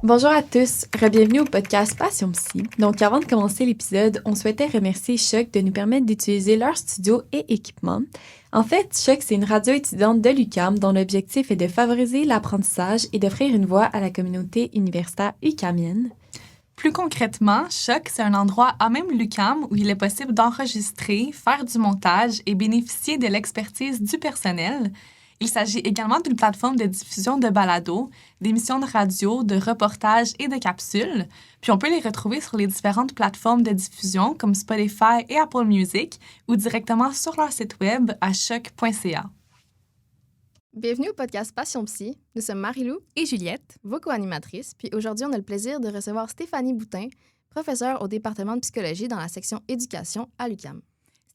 Bonjour à tous, bienvenue au podcast Passion Psy. Donc avant de commencer l'épisode, on souhaitait remercier Choc de nous permettre d'utiliser leur studio et équipement. En fait, Choc, c'est une radio étudiante de l'UQAM dont l'objectif est de favoriser l'apprentissage et d'offrir une voix à la communauté universitaire uqamienne. Plus concrètement, Choc, c'est un endroit à même l'UQAM où il est possible d'enregistrer, faire du montage et bénéficier de l'expertise du personnel. Il s'agit également d'une plateforme de diffusion de balados, d'émissions de radio, de reportages et de capsules. Puis on peut les retrouver sur les différentes plateformes de diffusion comme Spotify et Apple Music ou directement sur leur site web à choc.ca. Bienvenue au podcast Passion Psy. Nous sommes Marie-Lou et Juliette, vos co-animatrices. Puis aujourd'hui, on a le plaisir de recevoir Stéphanie Boutin, professeure au département de psychologie dans la section éducation à l'UQAM.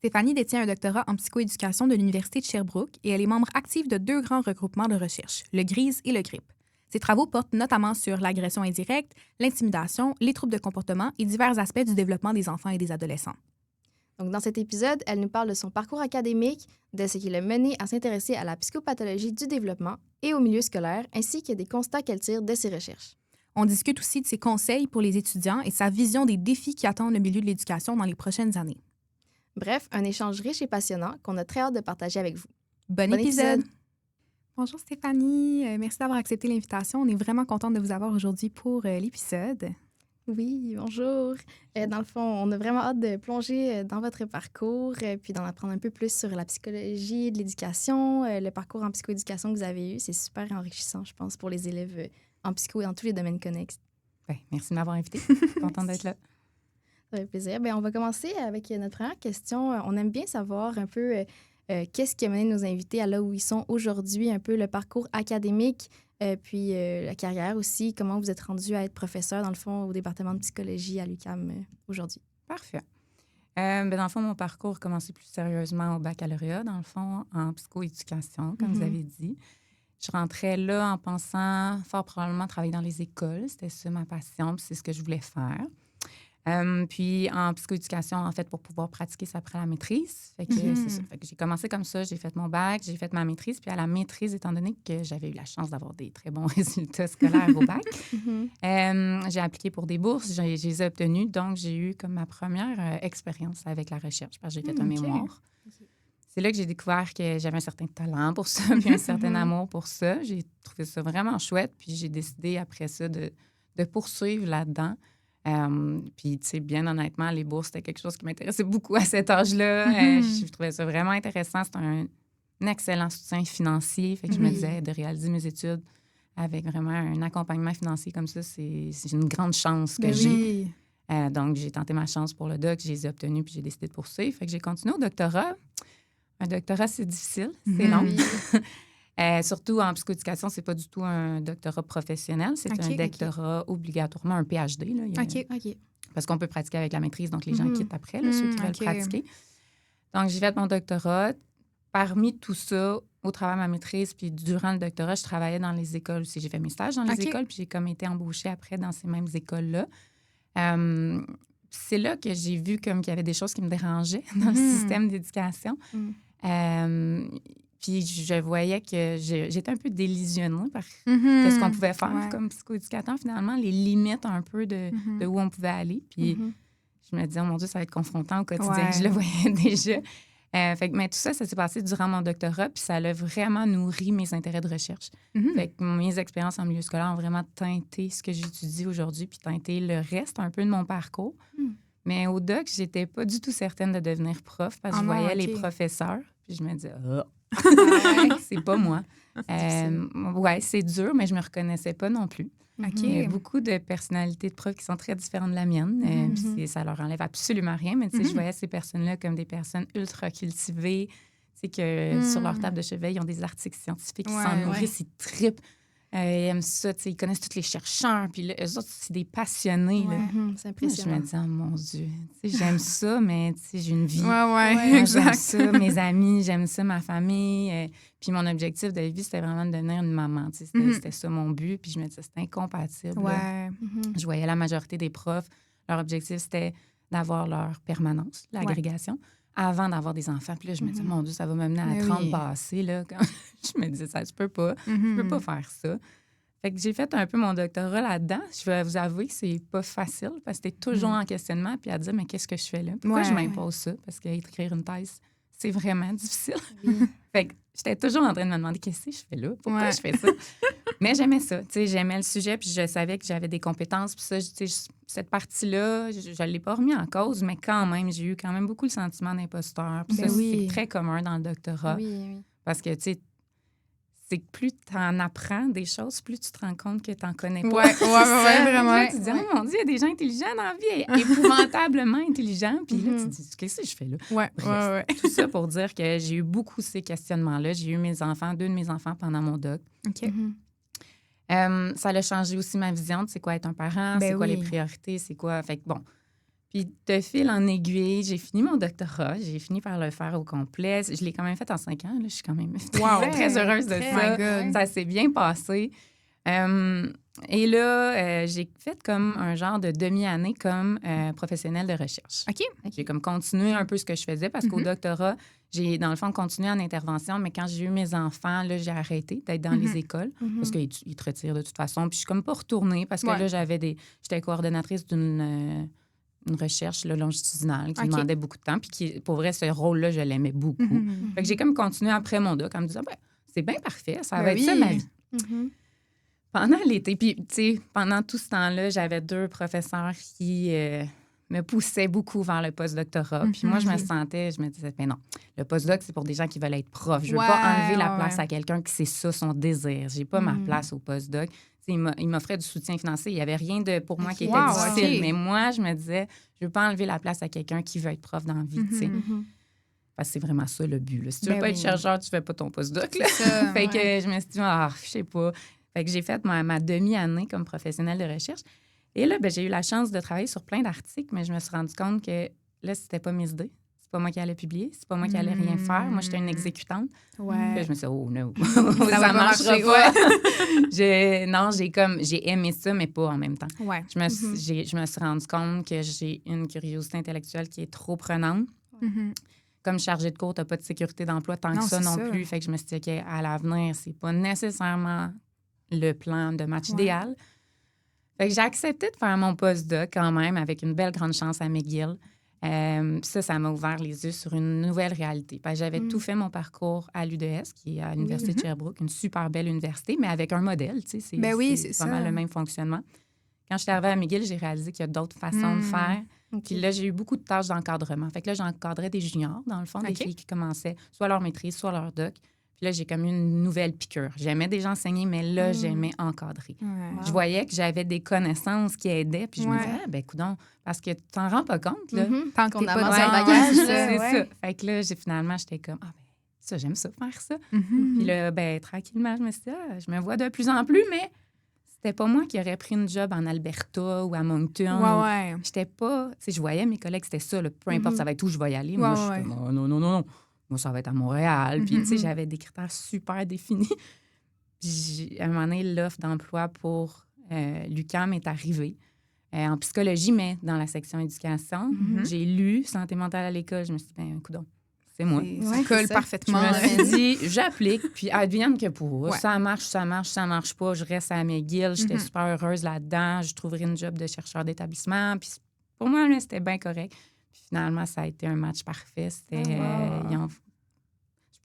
Stéphanie détient un doctorat en psychoéducation de l'Université de Sherbrooke et elle est membre active de 2 grands regroupements de recherche, le GRISE et le GRIP. Ses travaux portent notamment sur l'agression indirecte, l'intimidation, les troubles de comportement et divers aspects du développement des enfants et des adolescents. Donc, dans cet épisode, elle nous parle de son parcours académique, de ce qui l'a mené à s'intéresser à la psychopathologie du développement et au milieu scolaire, ainsi que des constats qu'elle tire de ses recherches. On discute aussi de ses conseils pour les étudiants et sa vision des défis qui attendent le milieu de l'éducation dans les prochaines années. Bref, un échange riche et passionnant qu'on a très hâte de partager avec vous. Bon épisode! Bonjour Stéphanie, merci d'avoir accepté l'invitation. On est vraiment contente de vous avoir aujourd'hui pour l'épisode. Oui, bonjour. Dans le fond, on a vraiment hâte de plonger dans votre parcours puis d'en apprendre un peu plus sur la psychologie de l'éducation, le parcours en psychoéducation que vous avez eu. C'est super enrichissant, je pense, pour les élèves en psycho et dans tous les domaines connexes. Bien, merci de m'avoir invitée. Contente d'être là. Ça fait plaisir. Bien, on va commencer avec notre première question. On aime bien savoir un peu qu'est-ce qui a mené nos invités à là où ils sont aujourd'hui, un peu le parcours académique, puis la carrière aussi. Comment vous êtes rendu à être professeur, dans le fond, au département de psychologie à l'UQAM aujourd'hui? Parfait. Dans le fond, mon parcours a commencé plus sérieusement au baccalauréat, dans le fond, en psychoéducation, comme vous avez dit. Je rentrais là en pensant fort probablement travailler dans les écoles. C'était ça ma passion, puis c'est ce que je voulais faire. Puis en psychoéducation, en fait, pour pouvoir pratiquer ça après la maîtrise. Fait que c'est ça. Fait que j'ai commencé comme ça, j'ai fait mon bac, j'ai fait ma maîtrise. Puis à la maîtrise, étant donné que j'avais eu la chance d'avoir des très bons résultats scolaires au bac, j'ai appliqué pour des bourses, je les ai obtenues. Donc, j'ai eu comme ma première expérience avec la recherche, parce que j'ai fait un mémoire. C'est là que j'ai découvert que j'avais un certain talent pour ça, puis un certain amour pour ça. J'ai trouvé ça vraiment chouette, puis j'ai décidé après ça de poursuivre là-dedans. Puis, tu sais, bien honnêtement, les bourses, c'était quelque chose qui m'intéressait beaucoup à cet âge-là. Je trouvais ça vraiment intéressant. C'était un excellent soutien financier. Fait que je me disais, de réaliser mes études avec vraiment un accompagnement financier comme ça, c'est une grande chance que j'ai. Donc, j'ai tenté ma chance pour le doc, je les ai obtenus, puis j'ai décidé de poursuivre. Fait que j'ai continué au doctorat. Un doctorat, c'est difficile, c'est long. Surtout en psychoéducation, c'est pas du tout un doctorat professionnel, c'est un doctorat obligatoirement un PhD. Là. Parce qu'on peut pratiquer avec la maîtrise, donc les gens quittent après, là, ceux qui veulent pratiquer. Donc, j'ai fait mon doctorat. Parmi tout ça, au travers de ma maîtrise, puis durant le doctorat, je travaillais dans les écoles aussi. J'ai fait mes stages dans les écoles, puis j'ai comme été embauchée après dans ces mêmes écoles-là. C'est là que j'ai vu comme qu'il y avait des choses qui me dérangeaient dans le système d'éducation. Puis je voyais que j'étais un peu délusionnée par ce qu'on pouvait faire comme psychoéducateur, finalement, les limites un peu de où on pouvait aller. Puis je me disais, oh mon Dieu, ça va être confrontant au quotidien. Je le voyais déjà. Mais tout ça s'est passé durant mon doctorat, puis ça a vraiment nourri mes intérêts de recherche. Fait que mes expériences en milieu scolaire ont vraiment teinté ce que j'étudie aujourd'hui, puis teinté le reste un peu de mon parcours. Mais au doc, j'étais pas du tout certaine de devenir prof, parce que je voyais les professeurs, puis je me disais, c'est pas moi. C'est dur, mais je me reconnaissais pas non plus. Il y a beaucoup de personnalités de profs qui sont très différentes de la mienne. Puis ça leur enlève absolument rien. Mais je voyais ces personnes-là comme des personnes ultra cultivées. Que sur leur table de chevet, ils ont des articles scientifiques qui s'en nourrissent, ils trippent. Ils aiment ça, ils connaissent tous les chercheurs. Puis là, eux autres, c'est des passionnés. Là. C'est impressionnant. Moi, je me dis, oh mon Dieu, j'aime ça, mais j'ai une vie. Exact. J'aime ça, mes amis, j'aime ça, ma famille. Puis mon objectif de vie, c'était vraiment de devenir une maman. C'était ça mon but. Puis je me disais, c'est incompatible. Je voyais la majorité des profs, leur objectif, c'était d'avoir leur permanence, l'agrégation, avant d'avoir des enfants. Puis là, je me disais, mon Dieu, ça va m'amener à 30 passés. Là. Je me disais, ça, je peux pas. Je peux pas faire ça. Fait que j'ai fait un peu mon doctorat là-dedans. Je vais vous avouer que c'est pas facile parce que t'es toujours en questionnement puis à dire, mais qu'est-ce que je fais là? Pourquoi je m'impose ça? Parce qu'écrire une thèse, c'est vraiment difficile. Fait que j'étais toujours en train de me demander, qu'est-ce que je fais là? Pourquoi je fais ça? Mais j'aimais ça. Tu sais, j'aimais le sujet puis je savais que j'avais des compétences. Puis ça, tu sais, cette partie-là, je l'ai pas remis en cause, mais quand même, j'ai eu quand même beaucoup le sentiment d'imposteur. Puis ça, c'est très commun dans le doctorat. Parce que, tu sais, c'est que plus tu en apprends des choses, plus tu te rends compte que tu n'en connais pas. Ouais, vraiment. Tu te dis, oh mon Dieu, il y a des gens intelligents dans la vie, épouvantablement intelligents. Puis là, tu te dis, qu'est-ce que je fais là? Bref, tout ça pour dire que j'ai eu beaucoup ces questionnements-là. J'ai eu deux de mes enfants pendant mon doc. OK. Ça a changé aussi ma vision de c'est quoi être un parent, c'est quoi les priorités, c'est quoi... Fait que bon... Puis, de fil en aiguille, j'ai fini mon doctorat. J'ai fini par le faire au complet. Je l'ai quand même fait en 5 ans. Là. Je suis quand même très heureuse de ça. Ça s'est bien passé. Et là, j'ai fait comme un genre de demi-année comme professionnelle de recherche. OK. J'ai comme continué un peu ce que je faisais parce qu'au doctorat, j'ai, dans le fond, continué en intervention. Mais quand j'ai eu mes enfants, là, j'ai arrêté d'être dans les écoles parce qu'ils te retirent de toute façon. Puis, je suis comme pas retournée parce que là, j'étais coordonnatrice d'une recherche longitudinale qui demandait beaucoup de temps. Puis qui, pour vrai, ce rôle-là, je l'aimais beaucoup. Fait que j'ai comme continué après mon doc en me disant, c'est bien parfait, ça va être ça ma vie. Pendant l'été, puis tu sais, pendant tout ce temps-là, j'avais 2 professeurs qui me poussaient beaucoup vers le postdoctorat. Puis moi, je me disais, non, le postdoc, c'est pour des gens qui veulent être profs. Je veux pas enlever la place à quelqu'un qui c'est ça son désir. J'ai pas ma place au postdoc. Il m'offrait du soutien financier. Il n'y avait rien pour moi qui était difficile. Mais moi, je me disais, je ne veux pas enlever la place à quelqu'un qui veut être prof dans la vie. Parce que c'est vraiment ça le but. Là. Si tu veux pas être chercheur, tu ne fais pas ton postdoc. Là. Fait que je me suis dit, je sais pas. Fait que j'ai fait ma demi-année comme professionnelle de recherche. Et là, j'ai eu la chance de travailler sur plein d'articles, mais je me suis rendu compte que là, c'était pas mes idées. C'est pas moi qui allais publier, c'est pas moi qui allais rien faire. Moi, j'étais une exécutante. Puis là, je me suis dit, oh non, ça marchera pas. J'ai aimé ça, mais pas en même temps. Je me suis rendu compte que j'ai une curiosité intellectuelle qui est trop prenante. Comme chargée de cours, t'as pas de sécurité d'emploi tant que ça non plus. Fait que je me suis dit, OK, à l'avenir, c'est pas nécessairement le plan de match idéal. Fait que j'ai accepté de faire mon postdoc quand même avec une belle grande chance à McGill. Ça m'a ouvert les yeux sur une nouvelle réalité. Parce que j'avais tout fait mon parcours à l'UDS, qui est à l'Université de Sherbrooke, une super belle université, mais avec un modèle, tu sais, c'est pas mal le même fonctionnement. Quand je suis arrivée à McGill, j'ai réalisé qu'il y a d'autres façons de faire. Puis là, j'ai eu beaucoup de tâches d'encadrement. Fait que là, j'encadrais des juniors, dans le fond, des filles qui commençaient soit leur maîtrise, soit leur doc. Puis là, j'ai comme eu une nouvelle piqûre. J'aimais déjà enseigner, mais là, j'aimais encadrer. Je voyais que j'avais des connaissances qui aidaient. Puis je me disais, coudonc, parce que tu t'en rends pas compte, là. Tant qu'on avance en bagage. C'est ça. Fait que là, finalement, j'étais comme, ça, j'aime ça, faire ça. Puis là, tranquillement, je me suis dit, je me vois de plus en plus, mais c'était pas moi qui aurais pris une job en Alberta ou à Moncton. J'étais pas... Tu sais, je voyais mes collègues, c'était ça, là, peu importe, ça va être où je vais y aller. Moi, je suis comme, non. Moi, ça va être à Montréal. Puis, tu sais, j'avais des critères super définis. Puis, à un moment donné, l'offre d'emploi pour l'UQAM est arrivée. En psychologie, mais dans la section éducation. J'ai lu santé mentale à l'école. Je me suis dit, coudonc, c'est moi. Ça colle parfaitement. Je me suis dit, j'applique, puis advienne que pour. Ça marche pas. Je reste à McGill. J'étais super heureuse là-dedans. Je trouverai une job de chercheur d'établissement. Puis, pour moi, là, c'était bien correct. Puis finalement, ça a été un match parfait. C'était...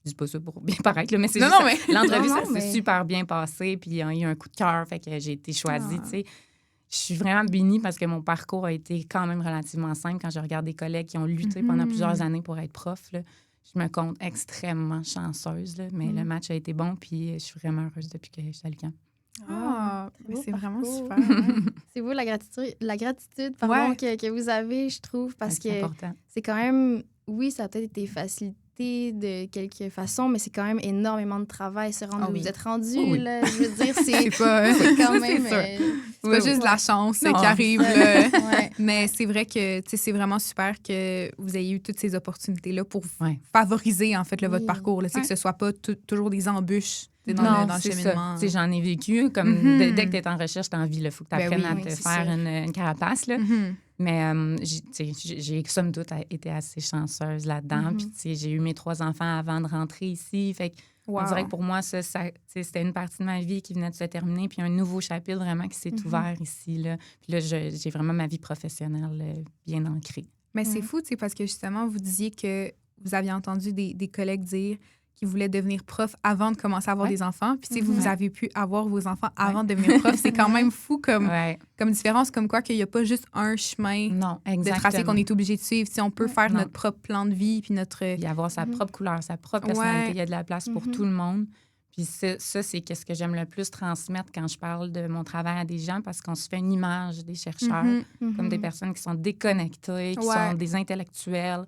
Je dis pas ça pour bien paraître, là, mais c'est juste... L'entrevue, ça s'est super bien passé, puis il y a eu un coup de cœur, fait que j'ai été choisie, tu sais. Je suis vraiment bénie parce que mon parcours a été quand même relativement simple. Quand je regarde des collègues qui ont lutté pendant plusieurs années pour être prof, là, je me compte extrêmement chanceuse, là, mais le match a été bon, puis je suis vraiment heureuse depuis que je suis à l'UQAM. C'est vraiment super. C'est beau la gratitude que vous avez, je trouve, parce que c'est quand même, oui, ça a peut-être été facilité de quelque façon, mais c'est quand même énormément de travail se rendre où vous êtes rendu. Là, je veux dire, c'est quand même... C'est pas juste de la chance qui arrive. Mais c'est vrai que c'est vraiment super que vous ayez eu toutes ces opportunités-là pour favoriser, en fait, votre parcours. Là, que ce soit pas toujours des embûches dans le cheminement. J'en ai vécu. Comme dès que tu es en recherche, tu as envie. Il faut que tu apprennes à te faire une carapace. Là. Mais j'ai, somme toute, été assez chanceuse là-dedans. Puis j'ai eu mes 3 enfants avant de rentrer ici. Fait que On dirait que pour moi, c'était une partie de ma vie qui venait de se terminer, puis un nouveau chapitre vraiment qui s'est ouvert ici. Là. Puis là, j'ai vraiment ma vie professionnelle bien ancrée. Mais c'est fou, tu sais, parce que justement, vous disiez que vous aviez entendu des collègues dire qu'ils voulaient devenir prof avant de commencer à avoir des enfants. Puis, tu sais, vous avez pu avoir vos enfants avant de devenir prof. C'est quand même fou comme différence, comme quoi qu'il n'y a pas juste un chemin de tracé qu'on est obligé de suivre. Si on peut faire notre propre plan de vie, puis notre... Puis avoir sa propre couleur, sa propre personnalité. Il y a de la place pour tout le monde. Puis ça, c'est ce que j'aime le plus transmettre quand je parle de mon travail à des gens, parce qu'on se fait une image des chercheurs comme des personnes qui sont déconnectées, qui sont des intellectuels.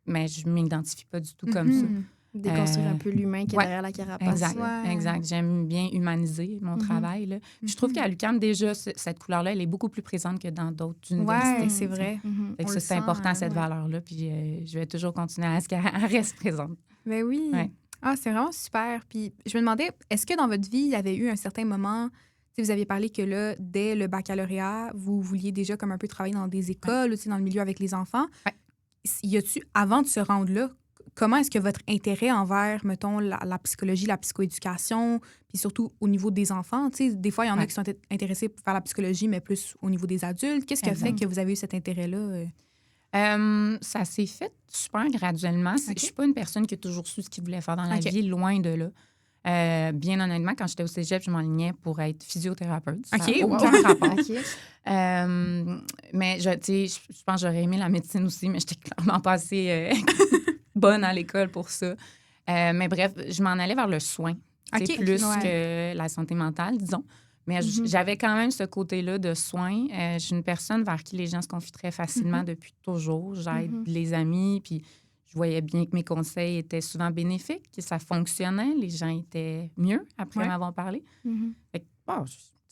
Mais je ne m'identifie pas du tout comme ça. Déconstruire un peu l'humain qui est derrière la carapace. Exact. J'aime bien humaniser mon travail. Là. Je trouve qu'à l'UQAM, déjà, cette couleur-là, elle est beaucoup plus présente que dans d'autres universités. Oui, c'est vrai. Fait que ça, c'est important, cette valeur-là. Puis je vais toujours continuer à ce qu'elle reste présente. Ben oui. Ouais. Ah, c'est vraiment super. Puis je me demandais, est-ce que dans votre vie, il y avait eu un certain moment... Vous aviez parlé que là, dès le baccalauréat, vous vouliez déjà comme un peu travailler dans des écoles, dans le milieu avec les enfants. Y a-tu, avant de se rendre là, comment est-ce que votre intérêt envers, mettons, la psychologie, la psychoéducation, puis surtout au niveau des enfants, tu sais, des fois, il y en a qui sont intéressés pour faire la psychologie, mais plus au niveau des adultes. Qu'est-ce qui a fait que vous avez eu cet intérêt-là? Ça s'est fait super graduellement. Je suis pas une personne qui a toujours su ce qu'il voulait faire dans la vie, loin de là. Bien honnêtement, quand j'étais au cégep, je m'enlignais pour être physiothérapeute. Ça n'a aucun rapport. Mais je pense que j'aurais aimé la médecine aussi, mais j'étais clairement pas assez bonne à l'école pour ça. Mais bref, je m'en allais vers le soin, plus que la santé mentale, disons. Mais j'avais quand même ce côté-là de soin. Je suis une personne vers qui les gens se confient très facilement depuis toujours. J'aide les amis, puis je voyais bien que mes conseils étaient souvent bénéfiques, que ça fonctionnait. Les gens étaient mieux après m'avoir parlé. Fait que,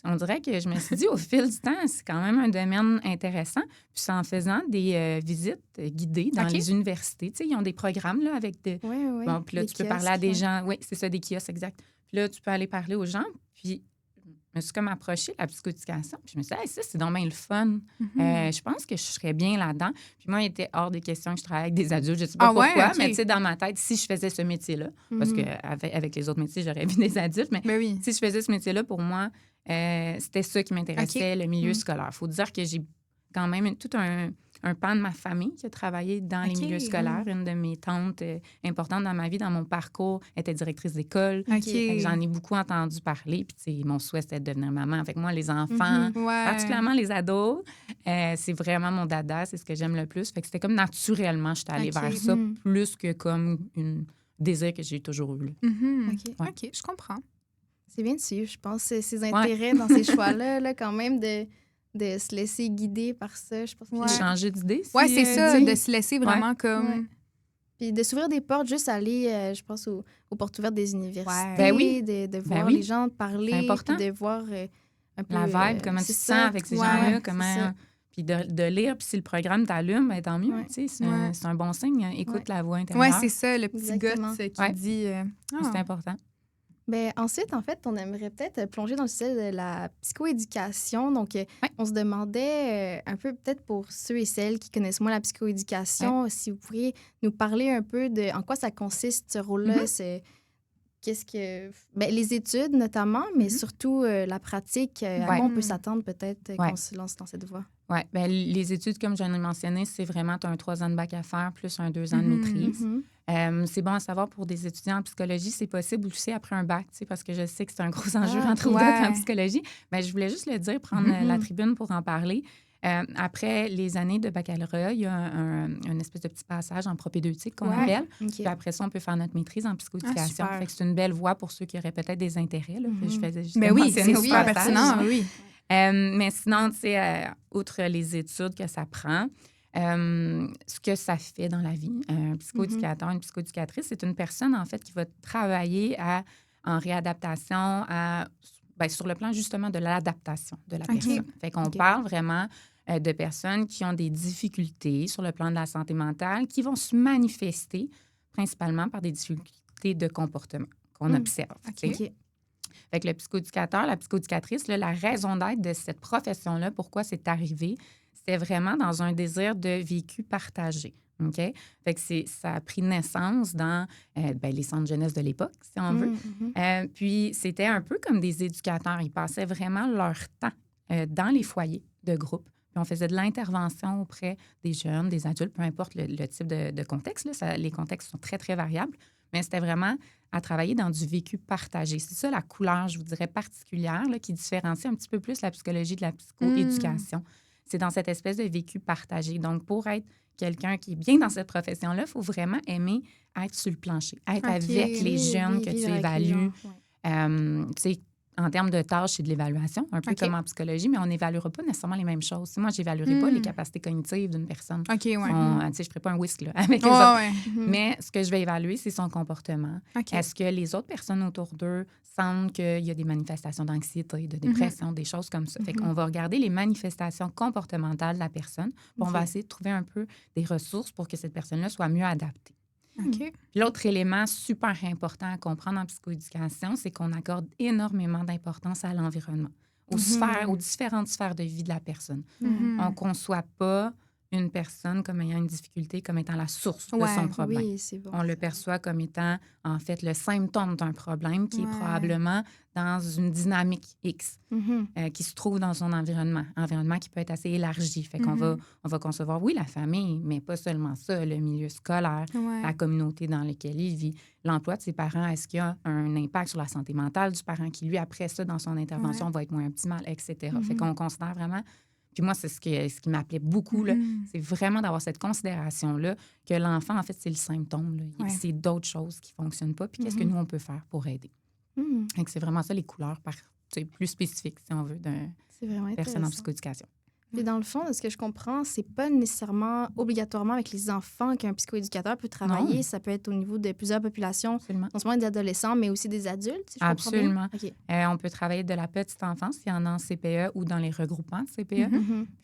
on dirait que je me suis dit, au fil du temps, c'est quand même un domaine intéressant. Puis c'est en faisant des visites guidées dans les universités. Tu sais, ils ont des programmes là, avec des... Bon, puis là, tu peux parler à des gens. Oui, c'est ça, des kiosques, exact. Puis là, tu peux aller parler aux gens. Puis je me suis comme approchée la psychoéducation. Puis je me suis dit, hey, ça, c'est donc bien le fun. Je pense que je serais bien là-dedans. Puis moi, il était hors des questions que je travaille avec des adultes. Je ne sais pas pourquoi, mais tu sais, dans ma tête, si je faisais ce métier-là, parce qu'avec les autres métiers, j'aurais vu des adultes, mais si je faisais ce métier-là, pour moi, c'était ça qui m'intéressait, le milieu scolaire. Il faut dire que j'ai quand même tout un pan de ma famille qui a travaillé dans les milieux scolaires. Une de mes tantes importantes dans ma vie, dans mon parcours, était directrice d'école. J'en ai beaucoup entendu parler. Puis, mon souhait, c'était de devenir maman. Avec moi, les enfants, particulièrement les ados, c'est vraiment mon dada. C'est ce que j'aime le plus. Fait que c'était comme naturellement, je suis allée vers ça, plus que comme un désir que j'ai toujours eu. OK, je comprends. C'est bien de suivre, je pense, ces intérêts dans ces choix-là, là, quand même, de se laisser guider par ça. Je pense que... Changer d'idée. Oui, c'est ça, de se laisser vraiment comme... Ouais. Puis de s'ouvrir des portes, juste aller, je pense, aux portes ouvertes des universités, de voir les gens parler, puis de voir un peu... La vibe, comment tu te sens avec ces gens-là, comment... Puis de lire, puis si le programme t'allume, ben, tant mieux. C'est un bon signe. Écoute la voix intérieure. Oui, c'est ça, le petit gars qui dit... C'est important. Bien, ensuite, en fait, on aimerait peut-être plonger dans le sujet de la psychoéducation. Donc, on se demandait un peu, peut-être pour ceux et celles qui connaissent moins la psychoéducation, si vous pourriez nous parler un peu de en quoi ça consiste, ce rôle-là. Qu'est-ce que... Bien, les études, notamment, mais surtout la pratique. À quoi on peut s'attendre, peut-être, qu'on se lance dans cette voie? Oui. Bien, les études, comme j'en ai mentionné, c'est vraiment, tu as un 3 ans de bac à faire plus un 2 ans de maîtrise. C'est bon à savoir pour des étudiants en psychologie, c'est possible aussi après un bac, parce que je sais que c'est un gros enjeu rentrer au doc en psychologie. Mais je voulais juste le dire, prendre la tribune pour en parler. Après les années de baccalauréat, il y a un espèce de petit passage en propédeutique qu'on appelle. Puis après ça, on peut faire notre maîtrise en psychoéducation. Fait que c'est une belle voie pour ceux qui auraient peut-être des intérêts. Là, je faisais juste c'est super pertinent, mais sinon, tu sais, outre les études que ça prend, ce que ça fait dans la vie, un psychoéducateur, une psychoéducatrice, c'est une personne, en fait, qui va travailler en réadaptation sur le plan, justement, de l'adaptation de la personne. Fait qu'on parle vraiment de personnes qui ont des difficultés sur le plan de la santé mentale qui vont se manifester principalement par des difficultés de comportement qu'on observe. Fait que le psychoéducateur, la psychoéducatrice, là, la raison d'être de cette profession-là, pourquoi c'est arrivé, c'était vraiment dans un désir de vécu partagé. OK? Fait que ça a pris naissance dans les centres jeunesse de l'époque, si on veut. Puis c'était un peu comme des éducateurs. Ils passaient vraiment leur temps dans les foyers de groupe. Puis on faisait de l'intervention auprès des jeunes, des adultes, peu importe le type de contexte. Là, les contextes sont très, très variables. Mais c'était vraiment à travailler dans du vécu partagé. C'est ça la couleur, je vous dirais, particulière là, qui différencie un petit peu plus la psychologie de la psychoéducation. C'est dans cette espèce de vécu partagé. Donc, pour être quelqu'un qui est bien dans cette profession-là, il faut vraiment aimer être sur le plancher, être avec les jeunes que tu évalues. Tu sais, en termes de tâches, c'est de l'évaluation, un peu comme en psychologie, mais on n'évaluera pas nécessairement les mêmes choses. Moi, je n'évaluerai pas les capacités cognitives d'une personne. Je ne ferai pas un whisk là, avec les autres. Mais ce que je vais évaluer, c'est son comportement. Est-ce que les autres personnes autour d'eux sentent qu'il y a des manifestations d'anxiété, de dépression, des choses comme ça? Fait qu'on va regarder les manifestations comportementales de la personne, puis on va essayer de trouver un peu des ressources pour que cette personne-là soit mieux adaptée. L'autre élément super important à comprendre en psychoéducation, c'est qu'on accorde énormément d'importance à l'environnement, aux différentes sphères de vie de la personne. On ne conçoit pas une personne comme ayant une difficulté, comme étant la source de son problème. Oui, c'est bon. On le perçoit comme étant, en fait, le symptôme d'un problème qui est probablement dans une dynamique X qui se trouve dans son environnement qui peut être assez élargi. Fait qu'on va concevoir, oui, la famille, mais pas seulement ça, le milieu scolaire, la communauté dans laquelle il vit, l'emploi de ses parents, est-ce qu'il y a un impact sur la santé mentale du parent qui, lui, après ça, dans son intervention, va être moins optimal, etc. Fait qu'on considère vraiment... Puis moi, c'est ce qui m'appelait beaucoup, là, c'est vraiment d'avoir cette considération-là que l'enfant, en fait, c'est le symptôme. Là. C'est d'autres choses qui ne fonctionnent pas. Puis qu'est-ce que nous, on peut faire pour aider? Donc, c'est vraiment ça, les couleurs plus spécifiques, si on veut, d'une personne en psychoéducation. Puis dans le fond, de ce que je comprends, c'est pas nécessairement obligatoirement avec les enfants qu'un psychoéducateur peut travailler. Non. Ça peut être au niveau de plusieurs populations, non seulement des adolescents, mais aussi des adultes, si je comprends bien. Absolument. On peut travailler de la petite enfance, il y en a en CPE ou dans les regroupements de CPE.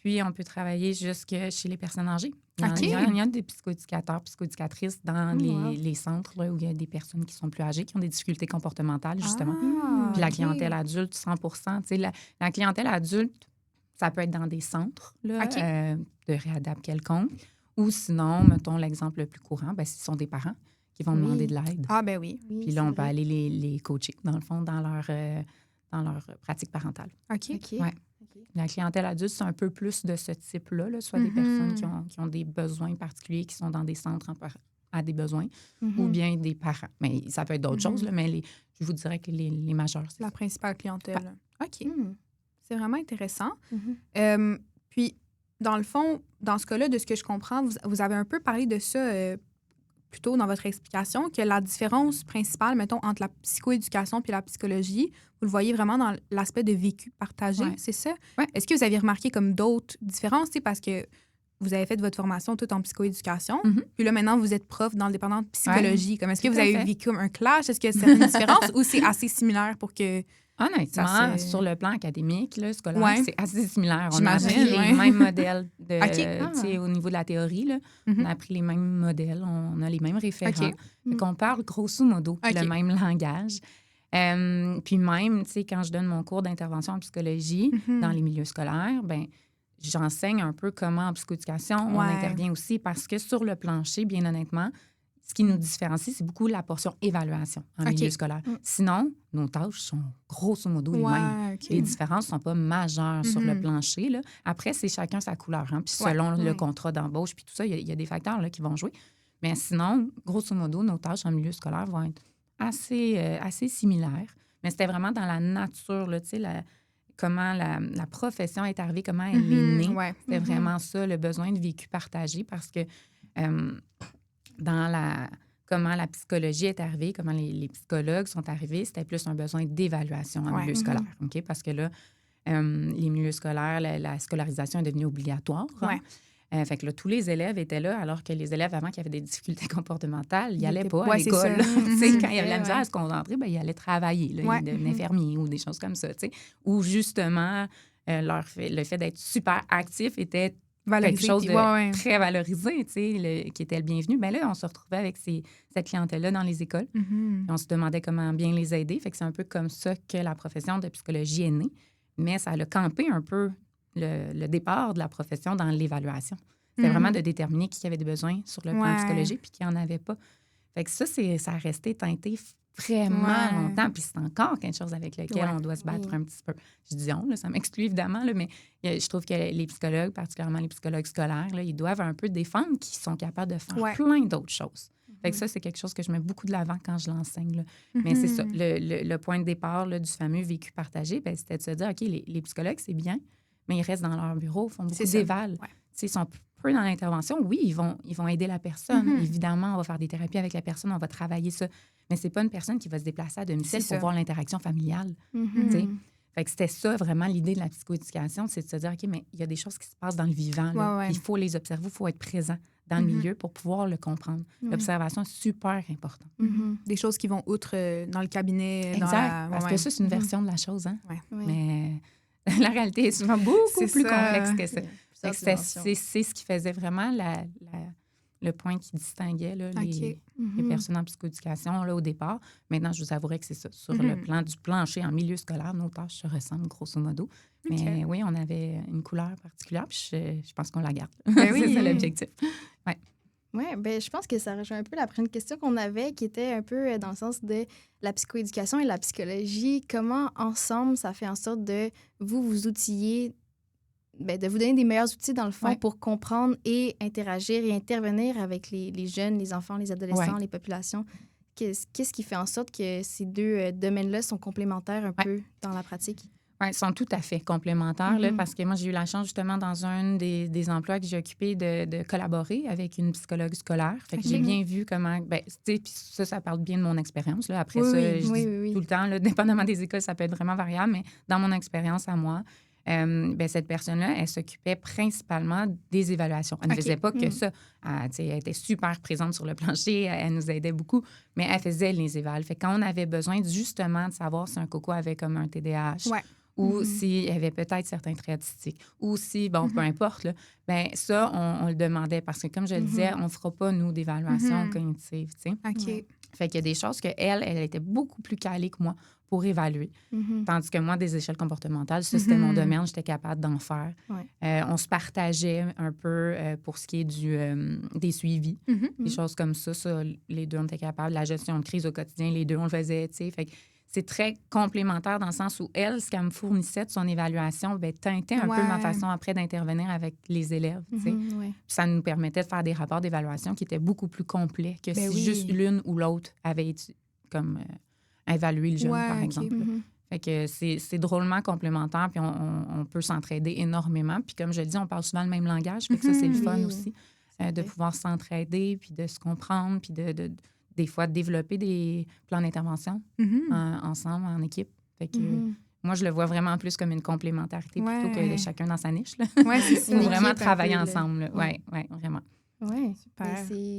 Puis on peut travailler jusque chez les personnes âgées. Il y a des psychoéducateurs, psychoéducatrices dans les centres là, où il y a des personnes qui sont plus âgées, qui ont des difficultés comportementales, justement. Puis la clientèle adulte, 100%. La clientèle adulte, ça peut être dans des centres là, de réadaptation quelconque. Ou sinon, mettons l'exemple le plus courant, ce sont des parents qui vont demander de l'aide. Ah, ben oui. Puis là, on peut aller les coacher, dans le fond, dans leur pratique parentale. Ouais. La clientèle adulte, c'est un peu plus de ce type-là, soit des personnes qui ont des besoins particuliers, qui sont dans des centres à des besoins, ou bien des parents. Mais ça peut être d'autres choses, là, mais je vous dirais que les majeurs, c'est la principale clientèle. OK. C'est vraiment intéressant. Puis, dans le fond, dans ce cas-là, de ce que je comprends, vous avez un peu parlé de ça plus tôt dans votre explication, que la différence principale, mettons, entre la psychoéducation puis la psychologie, vous le voyez vraiment dans l'aspect de vécu partagé, c'est ça? Est-ce que vous avez remarqué comme d'autres différences? Parce que vous avez fait votre formation toute en psychoéducation, puis là, maintenant, vous êtes prof dans le département de psychologie. Comme, est-ce que vous avez vécu comme un clash? Est-ce que c'est une différence ou c'est assez similaire pour que... Honnêtement, sur le plan académique, là, scolaire, c'est assez similaire. On a appris les mêmes modèles au niveau de la théorie. Là, on a appris les mêmes modèles, on a les mêmes référents. Donc, on parle grosso modo le même langage. Puis même, quand je donne mon cours d'intervention en psychologie dans les milieux scolaires, j'enseigne un peu comment en psychoéducation on intervient aussi parce que sur le plancher, bien honnêtement, ce qui nous différencie, c'est beaucoup la portion évaluation en milieu scolaire. Sinon, nos tâches sont grosso modo les mêmes. Les différences ne sont pas majeures sur le plancher. Là. Après, c'est chacun sa couleur. Puis selon le contrat d'embauche, puis tout ça, il y a des facteurs là, qui vont jouer. Mais sinon, grosso modo, nos tâches en milieu scolaire vont être assez similaires. Mais c'était vraiment dans la nature, là, comment la profession est arrivée, comment elle est née. C'était vraiment ça, le besoin de vécu partagé parce que... comment la psychologie est arrivée, comment les psychologues sont arrivés, c'était plus un besoin d'évaluation en milieu scolaire. Okay? Parce que là, les milieux scolaires, la scolarisation est devenue obligatoire. Fait que là, tous les élèves étaient là, alors que les élèves, avant qui avaient des difficultés comportementales, ils n'allaient pas à l'école. Quand il y avait la misère à se concentrer, ils allaient travailler. Là, ils devenaient infirmiers ou des choses comme ça. Ou justement, le fait d'être super actif était... quelque chose de très valorisé, qui était le bienvenu. Bien là, on se retrouvait avec cette clientèle-là dans les écoles. On se demandait comment bien les aider. Fait que c'est un peu comme ça que la profession de psychologie est née. Mais ça a campé un peu le départ de la profession dans l'évaluation. C'était vraiment de déterminer qui avait des besoins sur le plan Ouais. psychologique puis qui en avait pas. Fait que ça a resté teinté vraiment longtemps. Puis c'est encore quelque chose avec lequel on doit se battre un petit peu. Je dis on, là, ça m'exclut évidemment, là, mais je trouve que les psychologues, particulièrement les psychologues scolaires, là, ils doivent un peu défendre qu'ils sont capables de faire plein d'autres choses. Fait que ça, c'est quelque chose que je mets beaucoup de l'avant quand je l'enseigne. Là. Mais c'est ça, le point de départ là, du fameux vécu partagé, ben, c'était de se dire, OK, les psychologues, c'est bien, mais ils restent dans leur bureau, font beaucoup d'éval. Ils sont peu dans l'intervention. Oui, ils vont aider la personne. Évidemment, on va faire des thérapies avec la personne, on va travailler ça. Mais c'est pas une personne qui va se déplacer à domicile pour voir l'interaction familiale. Fait que c'était ça, vraiment, l'idée de la psychoéducation, c'est de se dire, OK, mais il y a des choses qui se passent dans le vivant. Là, il faut les observer, il faut être présent dans le milieu pour pouvoir le comprendre. L'observation est super importante. Des choses qui vont outre dans le cabinet. Exact, parce que ça, c'est une version de la chose. Hein? Mais la réalité est souvent beaucoup plus complexe que ça. C'est ce qui faisait vraiment le point qui distinguait là, les personnes en psychoéducation là, au départ. Maintenant, je vous avouerai que c'est ça. Sur le plan du plancher en milieu scolaire, nos tâches se ressemblent grosso modo. Mais oui, on avait une couleur particulière, puis je pense qu'on la garde. C'est ça l'objectif. Oui, ben, je pense que ça rejoint un peu la prochaine question qu'on avait, qui était un peu dans le sens de la psychoéducation et la psychologie. Comment, ensemble, ça fait en sorte de vous outiller, de vous donner des meilleurs outils, dans le fond, pour comprendre et interagir et intervenir avec les jeunes, les enfants, les adolescents, les populations. Qu'est-ce qui fait en sorte que ces deux domaines-là sont complémentaires un peu dans la pratique? Oui, ils sont tout à fait complémentaires, là, parce que moi, j'ai eu la chance, justement, dans un des emplois que j'ai occupé, de collaborer avec une psychologue scolaire. Fait que j'ai bien vu comment... Ben, tu sais, puis ça parle bien de mon expérience. Là. Après ça, je dis tout le temps, là, dépendamment des écoles, ça peut être vraiment variable, mais dans mon expérience à moi, cette personne-là, elle s'occupait principalement des évaluations. Elle ne faisait pas que ça. Elle était super présente sur le plancher, elle nous aidait beaucoup, mais elle faisait les évals. Fait que quand on avait besoin, justement, de savoir si un coco avait comme un TDAH... ou s'il y avait peut-être certains traits autistiques, ou si, peu importe, là, ben ça, on le demandait parce que, comme je le disais, on ne fera pas, nous, d'évaluation cognitive, tu sais. OK. Fait qu'il y a des choses qu'elle était beaucoup plus calée que moi pour évaluer. Tandis que moi, des échelles comportementales, ça, c'était mon domaine, j'étais capable d'en faire. On se partageait un peu pour ce qui est des suivis, des choses comme ça. Ça, les deux, on était capables. La gestion de crise au quotidien, les deux, on le faisait, tu sais. Fait que c'est très complémentaire dans le sens où elle, ce qu'elle me fournissait de son évaluation, teintait un peu ma façon après d'intervenir avec les élèves. Ça nous permettait de faire des rapports d'évaluation qui étaient beaucoup plus complets que si juste l'une ou l'autre avait évalué le jeune, par exemple. Fait que c'est drôlement complémentaire, puis on peut s'entraider énormément. Puis comme je le dis, on parle souvent le même langage, fait que ça, c'est le fun aussi, de pouvoir s'entraider, puis de se comprendre, puis des fois, développer des plans d'intervention ensemble, en équipe. Fait que moi, je le vois vraiment plus comme une complémentarité plutôt que chacun dans sa niche. C'est Ou vraiment travailler ensemble. Oui, vraiment. Oui, super.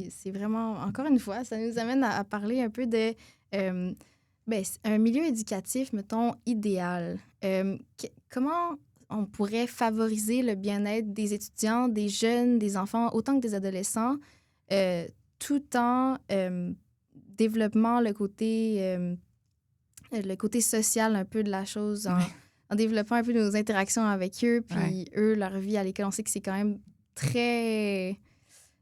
C'est vraiment, encore une fois, ça nous amène à parler un peu de un milieu éducatif, mettons, idéal. Comment on pourrait favoriser le bien-être des étudiants, des jeunes, des enfants, autant que des adolescents, tout en développant le côté social un peu de la chose, en développant un peu nos interactions avec eux, puis eux, leur vie à l'école. On sait que c'est quand même très...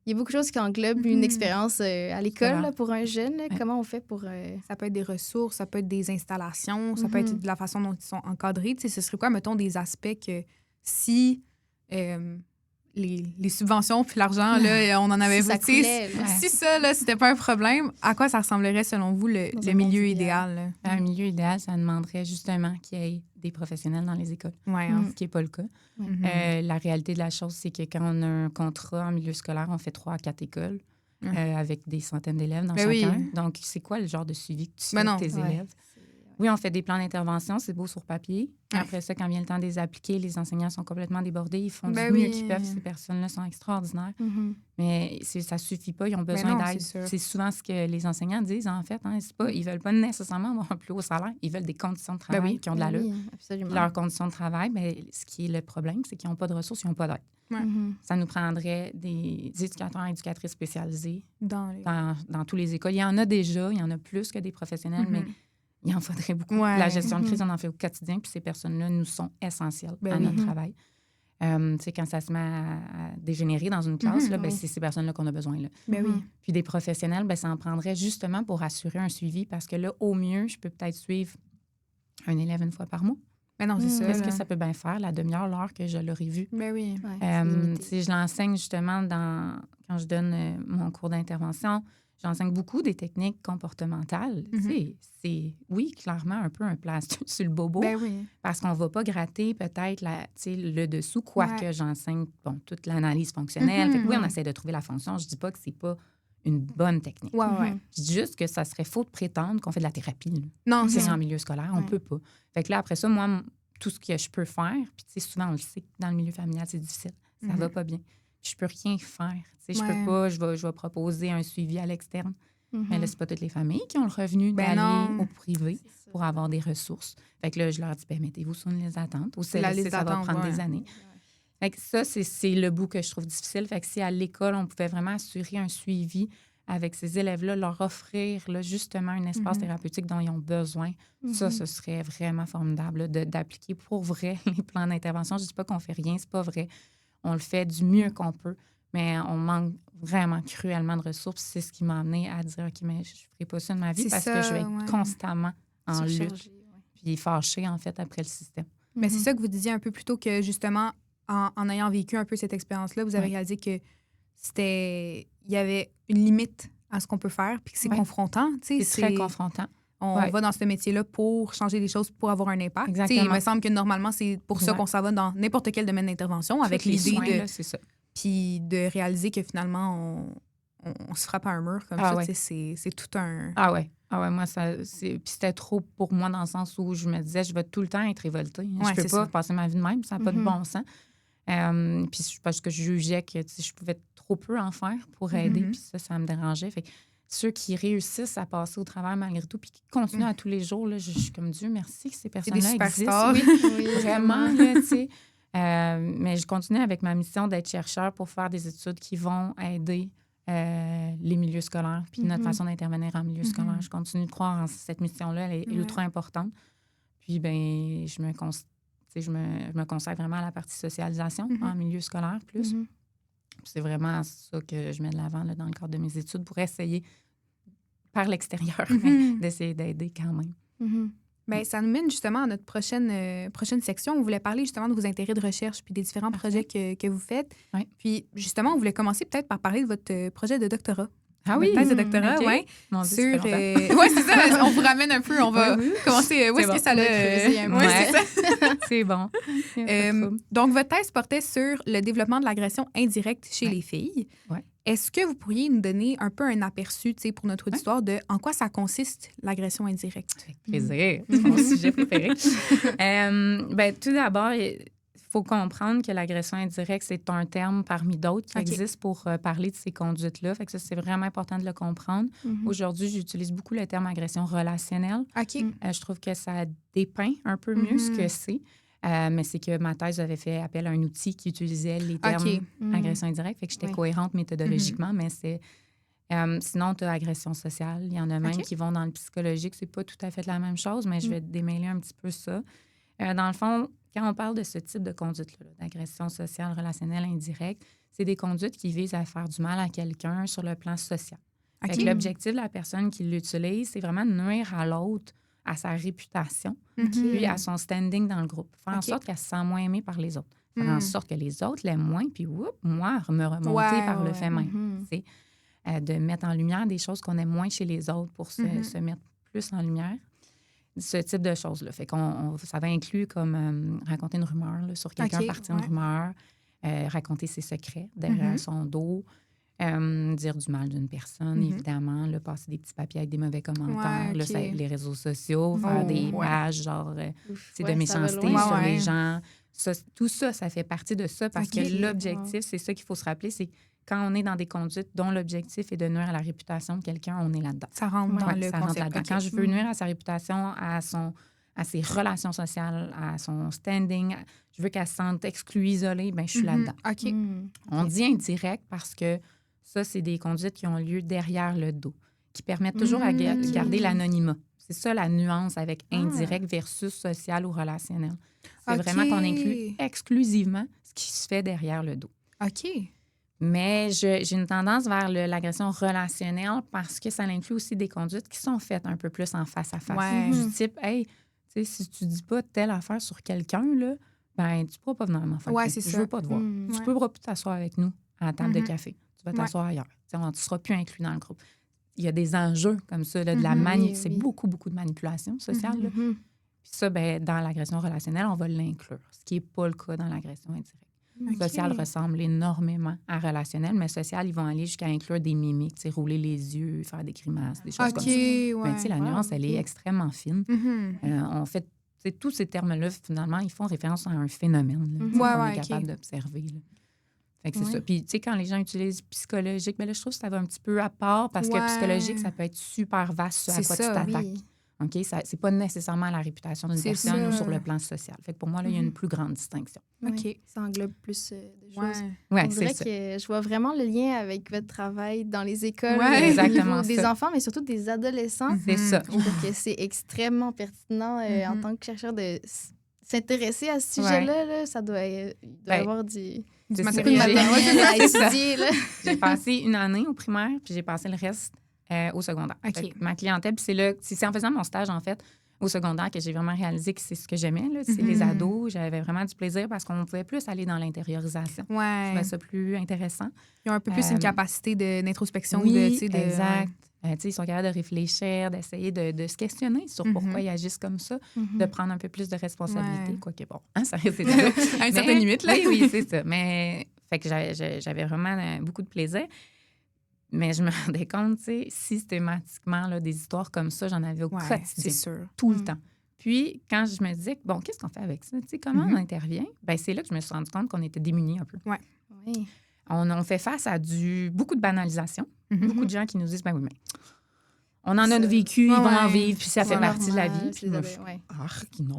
Il y a beaucoup de choses qui englobent une expérience à l'école là, pour un jeune. Là. Comment on fait pour... Ça peut être des ressources, ça peut être des installations, ça peut être de la façon dont ils sont encadrés. Tu sais, ce serait quoi, mettons, des aspects que si... les subventions puis l'argent, là, on en avait si si ça, là, c'était pas un problème, à quoi ça ressemblerait, selon vous, le milieu idéal? Là? Un milieu idéal, ça demanderait justement qu'il y ait des professionnels dans les écoles, ce qui n'est pas le cas. La réalité de la chose, c'est que quand on a un contrat en milieu scolaire, on fait 3 à 4 écoles avec des centaines d'élèves dans chacun. Donc, c'est quoi le genre de suivi que tu fais avec tes élèves? Oui, on fait des plans d'intervention, c'est beau sur papier. Après ça, quand vient le temps de les appliquer, les enseignants sont complètement débordés. Ils font du mieux qu'ils peuvent. Ces personnes-là sont extraordinaires. Mais ça ne suffit pas. Ils ont besoin d'aide. C'est souvent ce que les enseignants disent, en fait. Hein. Ils ne veulent pas nécessairement avoir un plus haut salaire. Ils veulent des conditions de travail qui ont de l'allure. Leurs conditions de travail, ce qui est le problème, c'est qu'ils n'ont pas de ressources, ils n'ont pas d'aide. Ça nous prendrait des éducateurs et éducatrices spécialisés dans toutes les écoles. Il y en a déjà, il y en a plus que des professionnels, mais il en faudrait beaucoup. La gestion de crise, on en fait au quotidien, puis ces personnes-là nous sont essentielles à notre travail. Quand ça se met à dégénérer dans une classe, là, ben, c'est ces personnes-là qu'on a besoin. Là. Ben oui. Puis des professionnels, ben, ça en prendrait justement pour assurer un suivi parce que là, au mieux, je peux peut-être suivre un élève une fois par mois. Mais non, c'est ça. Qu'est-ce que ça peut bien faire, la demi-heure, l'heure que je l'aurais vu? Ben oui. Je l'enseigne justement quand je donne mon cours d'intervention, j'enseigne beaucoup des techniques comportementales. C'est, oui, clairement, un peu un plaster sur le bobo. Ben oui. Parce qu'on ne va pas gratter peut-être le dessous, quoique j'enseigne toute l'analyse fonctionnelle. Fait que oui, on essaie de trouver la fonction. Je ne dis pas que c'est pas une bonne technique. Je dis juste que ça serait faux de prétendre qu'on fait de la thérapie. Là. Non, c'est en milieu scolaire, on ne peut pas. Fait que là, après ça, moi, tout ce que je peux faire, puis souvent, on le sait, dans le milieu familial, c'est difficile. Ça va pas bien. Je peux rien faire. Je peux pas, je vais proposer un suivi à l'externe. Mais là, c'est pas toutes les familles qui ont le revenu d'aller au privé pour avoir des ressources. Fait que là, je leur dis, mettez-vous sur une liste d'attente. Ou ça va prendre des années. Fait que ça, c'est le bout que je trouve difficile. Fait que si à l'école, on pouvait vraiment assurer un suivi avec ces élèves-là, leur offrir là, justement un espace thérapeutique dont ils ont besoin, ça, ce serait vraiment formidable là, d'appliquer pour vrai les plans d'intervention. Je dis pas qu'on fait rien, c'est pas vrai. On le fait du mieux qu'on peut, mais on manque vraiment cruellement de ressources. C'est ce qui m'a amené à dire, OK, mais je ne ferai pas ça de ma vie parce que je vais être constamment en lutte puis fâchée, en fait, après le système. Mais c'est ça que vous disiez un peu plus tôt que, justement, en ayant vécu un peu cette expérience-là, vous avez réalisé que il y avait une limite à ce qu'on peut faire puis que c'est confrontant. C'est très confrontant. On va dans ce métier-là pour changer les choses, pour avoir un impact. Exactement. Il me semble que normalement, c'est pour ça qu'on s'en va dans n'importe quel domaine d'intervention avec l'idée de... c'est ça. Puis de réaliser que finalement, on se frappe à un mur comme ça. C'est tout un... Ah ouais, moi, puis c'était trop pour moi dans le sens où je me disais, je vais tout le temps être révoltée. Je peux pas passer ma vie de même, ça n'a pas de bon sens. Puis parce que je jugeais que je pouvais trop peu en faire pour aider, puis ça me dérangeait. Fait que ceux qui réussissent à passer au travers malgré tout, puis qui continuent à tous les jours, là, je suis comme Dieu merci que ces personnes-là existent. Oui, vraiment, là, tu sais. Mais je continue avec ma mission d'être chercheur pour faire des études qui vont aider les milieux scolaires, puis notre façon d'intervenir en milieu scolaire. Je continue de croire en cette mission-là, elle est ultra importante. Puis, ben, je me consacre vraiment à la partie socialisation en milieu scolaire plus. C'est vraiment ça que je mets de l'avant là, dans le cadre de mes études pour essayer, par l'extérieur, d'essayer d'aider quand même. Bien, ça nous mène justement à notre prochaine section. On voulait parler justement de vos intérêts de recherche puis des différents projets que vous faites. Puis justement, on voulait commencer peut-être par parler de votre projet de doctorat. Ah oui? Thèse de doctorat, oui. Mon Dieu, oui, c'est ça. On vous ramène un peu. On va commencer. Où est-ce que ça l'a... Oui, c'est ça. C'est bon. Donc, votre thèse portait sur le développement de l'agression indirecte chez les filles. Ouais. Est-ce que vous pourriez nous donner un peu un aperçu, pour notre auditoire, de en quoi ça consiste, l'agression indirecte? Avec plaisir. C'est mon sujet préféré. Tout d'abord, il faut comprendre que l'agression indirecte, c'est un terme parmi d'autres qui existe pour parler de ces conduites-là. Fait que ça, c'est vraiment important de le comprendre. Aujourd'hui, j'utilise beaucoup le terme agression relationnelle. Je trouve que ça dépeint un peu mieux ce que c'est. Mais c'est que ma thèse avait fait appel à un outil qui utilisait les termes agression indirecte. Fait que j'étais cohérente méthodologiquement, mais c'est... sinon, tu as agression sociale. Il y en a même qui vont dans le psychologique. C'est pas tout à fait la même chose, mais je vais démêler un petit peu ça. Dans le fond, quand on parle de ce type de conduite-là, d'agression sociale, relationnelle, indirecte, c'est des conduites qui visent à faire du mal à quelqu'un sur le plan social. Fait que l'objectif de la personne qui l'utilise, c'est vraiment de nuire à l'autre, à sa réputation, puis à son standing dans le groupe. Faire en sorte qu'elle se sent moins aimée par les autres. Faire en sorte que les autres l'aiment moins, puis moi, me remonter par le fait même. C'est de mettre en lumière des choses qu'on aime moins chez les autres pour se mettre plus en lumière. Ce type de choses-là. Fait qu'on ça va inclure comme raconter une rumeur là, sur quelqu'un, partir une rumeur, raconter ses secrets derrière son dos, dire du mal d'une personne, évidemment, là, passer des petits papiers avec des mauvais commentaires, là, les réseaux sociaux, faire des pages genre de méchanceté sur les gens. Ça, tout ça, ça fait partie de ça parce que l'objectif, c'est ça qu'il faut se rappeler, c'est quand on est dans des conduites dont l'objectif est de nuire à la réputation de quelqu'un, on est là-dedans. Ça rentre dans le concept. Quand je veux nuire à sa réputation, à ses relations sociales, à son standing, je veux qu'elle se sente exclue, isolée, bien, je suis là-dedans. On dit indirect parce que ça, c'est des conduites qui ont lieu derrière le dos, qui permettent toujours à garder l'anonymat. C'est ça la nuance avec indirect versus social ou relationnel. C'est vraiment qu'on inclut exclusivement ce qui se fait derrière le dos. OK. Mais j'ai une tendance vers l'agression relationnelle parce que ça inclut aussi des conduites qui sont faites un peu plus en face à face. Ouais. Du type, hey, tu sais, si tu dis pas telle affaire sur quelqu'un, là, ben tu pourras pas venir m'en faire. Ouais, c'est Je ça. veux pas te voir. Tu pourras plus t'asseoir avec nous à la table de café. Tu vas t'asseoir ailleurs. Tu ne seras plus inclus dans le groupe. Il y a des enjeux comme ça, là, de la c'est beaucoup, beaucoup de manipulation sociale. là. Puis ça, ben, dans l'agression relationnelle, on va l'inclure, ce qui n'est pas le cas dans l'agression indirecte. Social ressemble énormément à relationnel, mais social, ils vont aller jusqu'à inclure des mimiques, rouler les yeux, faire des grimaces, des choses comme ça. Ouais. Ben, la nuance, elle est extrêmement fine. On fait, tous ces termes-là, finalement, ils font référence à un phénomène là, qu'on est capable d'observer. Là. Fait que c'est ça. Puis, tu sais, quand les gens utilisent psychologique, ben là, je trouve que ça va un petit peu à part parce que psychologique, ça peut être super vaste sur à quoi tu t'attaques. Oui. OK? C'est pas nécessairement la réputation d'une personne ou sur le plan social. Fait que pour moi, là, il y a une plus grande distinction. OK. Ça englobe plus de choses. Ouais, On c'est dirait ça. que je vois vraiment le lien avec votre travail dans les écoles, exactement des ça. enfants, mais surtout des adolescents. C'est ça. Je trouve que c'est extrêmement pertinent en tant que chercheur de s'intéresser à ce sujet-là. Là, ça doit, il doit y avoir du matériel à étudier. Là. J'ai passé une année au primaire, puis j'ai passé le reste au secondaire. OK. Ma clientèle, puis c'est en faisant mon stage, en fait, au secondaire, que j'ai vraiment réalisé que c'est ce que j'aimais. Là. C'est les ados. J'avais vraiment du plaisir parce qu'on pouvait plus aller dans l'intériorisation. Je trouvais ça plus intéressant. Ils ont un peu plus une capacité d'introspection. Exact. Ils sont capables de réfléchir, d'essayer de se questionner sur pourquoi ils agissent comme ça, de prendre un peu plus de responsabilité. Quoique, bon, ça reste à une certaine limite. Là. Oui, c'est ça. Mais fait que j'avais vraiment beaucoup de plaisir. Mais je me rendais compte, systématiquement, là, des histoires comme ça, j'en avais au quotidien. C'est sûr. Tout le temps. Puis, quand je me disais, bon, qu'est-ce qu'on fait avec ça? Comment on intervient? Ben, c'est là que je me suis rendu compte qu'on était démunis un peu. Oui. On fait face à beaucoup de banalisation. Beaucoup de gens qui nous disent, ben oui, mais on en a vécu, ils vont en vivre, puis ça fait partie de la vie. Puis moi,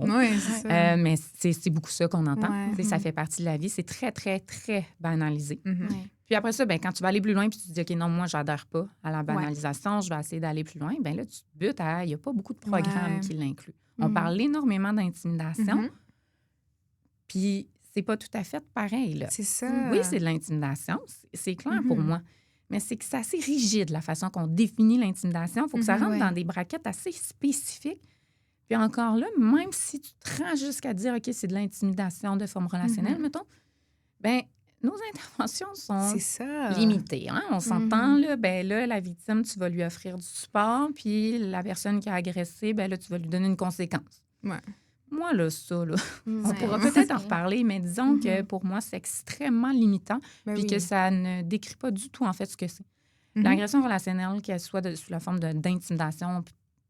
non. C'est ça. Mais c'est beaucoup ça qu'on entend. Ouais. Ça fait partie de la vie. C'est très, très, très banalisé. Ouais. Puis après ça, ben, quand tu vas aller plus loin puis tu te dis, OK, non, moi, j'adhère pas à la banalisation, je vais essayer d'aller plus loin, bien là, tu te butes à... Il n'y a pas beaucoup de programmes qui l'incluent. On parle énormément d'intimidation, puis c'est pas tout à fait pareil, là. C'est ça. Oui, c'est de l'intimidation, c'est clair pour moi, mais c'est que c'est assez rigide, la façon qu'on définit l'intimidation. Il faut que ça rentre dans des braquettes assez spécifiques. Puis encore là, même si tu te rends jusqu'à dire, OK, c'est de l'intimidation de forme relationnelle, mettons, bien, nos interventions sont limitées. Hein? On s'entend, là, ben là, la victime, tu vas lui offrir du support, puis la personne qui a agressé, ben là, tu vas lui donner une conséquence. Ouais. Moi, là, ça, là, on pourra peut-être en reparler, mais disons que pour moi, c'est extrêmement limitant, puis que ça ne décrit pas du tout, en fait, ce que c'est. L'agression relationnelle, qu'elle soit sous la forme d'intimidation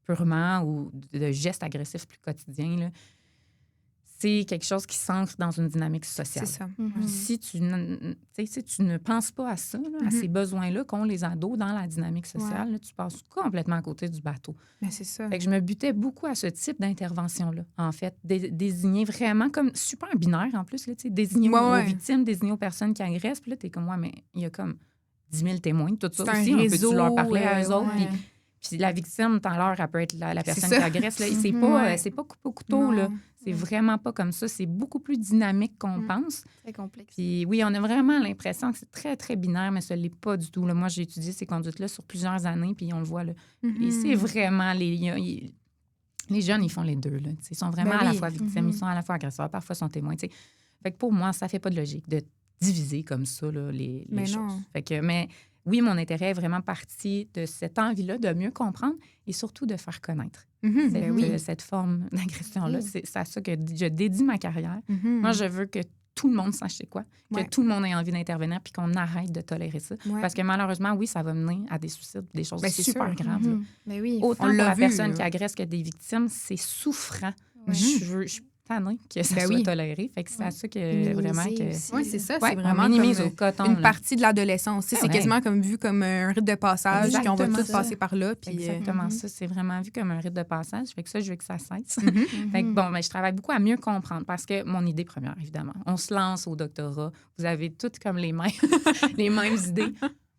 purement ou de gestes agressifs plus quotidiens, là, c'est quelque chose qui s'ancre dans une dynamique sociale. C'est ça. Si tu ne penses pas à ça, là, à ces besoins-là qu'ont les ados dans la dynamique sociale, là, tu passes complètement à côté du bateau. Mais c'est ça. Fait que je me butais beaucoup à ce type d'intervention-là, en fait. Désigner vraiment comme super binaire, en plus, là, désigner aux victimes, désigner aux personnes qui agressent. Puis là, t'es comme, mais il y a comme 10 000 témoins, tout ça aussi. On peut-tu leur parler à eux autres? Puis la victime, tant l'heure, elle peut être la personne qui agresse. Là. C'est pas coupe au couteau, là. C'est vraiment pas comme ça. C'est beaucoup plus dynamique qu'on pense. Très complexe. Puis oui, on a vraiment l'impression que c'est très, très binaire, mais ça ne l'est pas du tout. Là, moi, j'ai étudié ces conduites-là sur plusieurs années, puis on le voit, là. Et c'est vraiment... Les jeunes, ils font les deux, là. Ils sont vraiment à la fois victimes, ils sont à la fois agresseurs, parfois sont témoins, t'sais. Fait que pour moi, ça fait pas de logique de diviser comme ça, là, les choses. Non. Fait que, mais oui, mon intérêt est vraiment parti de cette envie-là de mieux comprendre et surtout de faire connaître cette forme d'agression-là. C'est à ça que je dédie ma carrière. Moi, je veux que tout le monde sache c'est quoi, que tout le monde ait envie d'intervenir puis qu'on arrête de tolérer ça. Parce que malheureusement, oui, ça va mener à des suicides, des choses super graves. Là. Mais oui, autant pour la personne qui agresse que des victimes, c'est souffrant. Je suis tannée que ça soit toléré. Fait que c'est à ça que vraiment que... Oui, c'est ça. Ouais, c'est vraiment minimise au coton, une partie de l'adolescence. C'est quasiment comme vu comme un rite de passage, qu'on va tous passer par là. Puis, exactement ça. C'est vraiment vu comme un rite de passage. Fait que ça, je veux que ça cesse. Fait que bon, mais je travaille beaucoup à mieux comprendre parce que mon idée première, évidemment, on se lance au doctorat. Vous avez toutes comme les mêmes idées.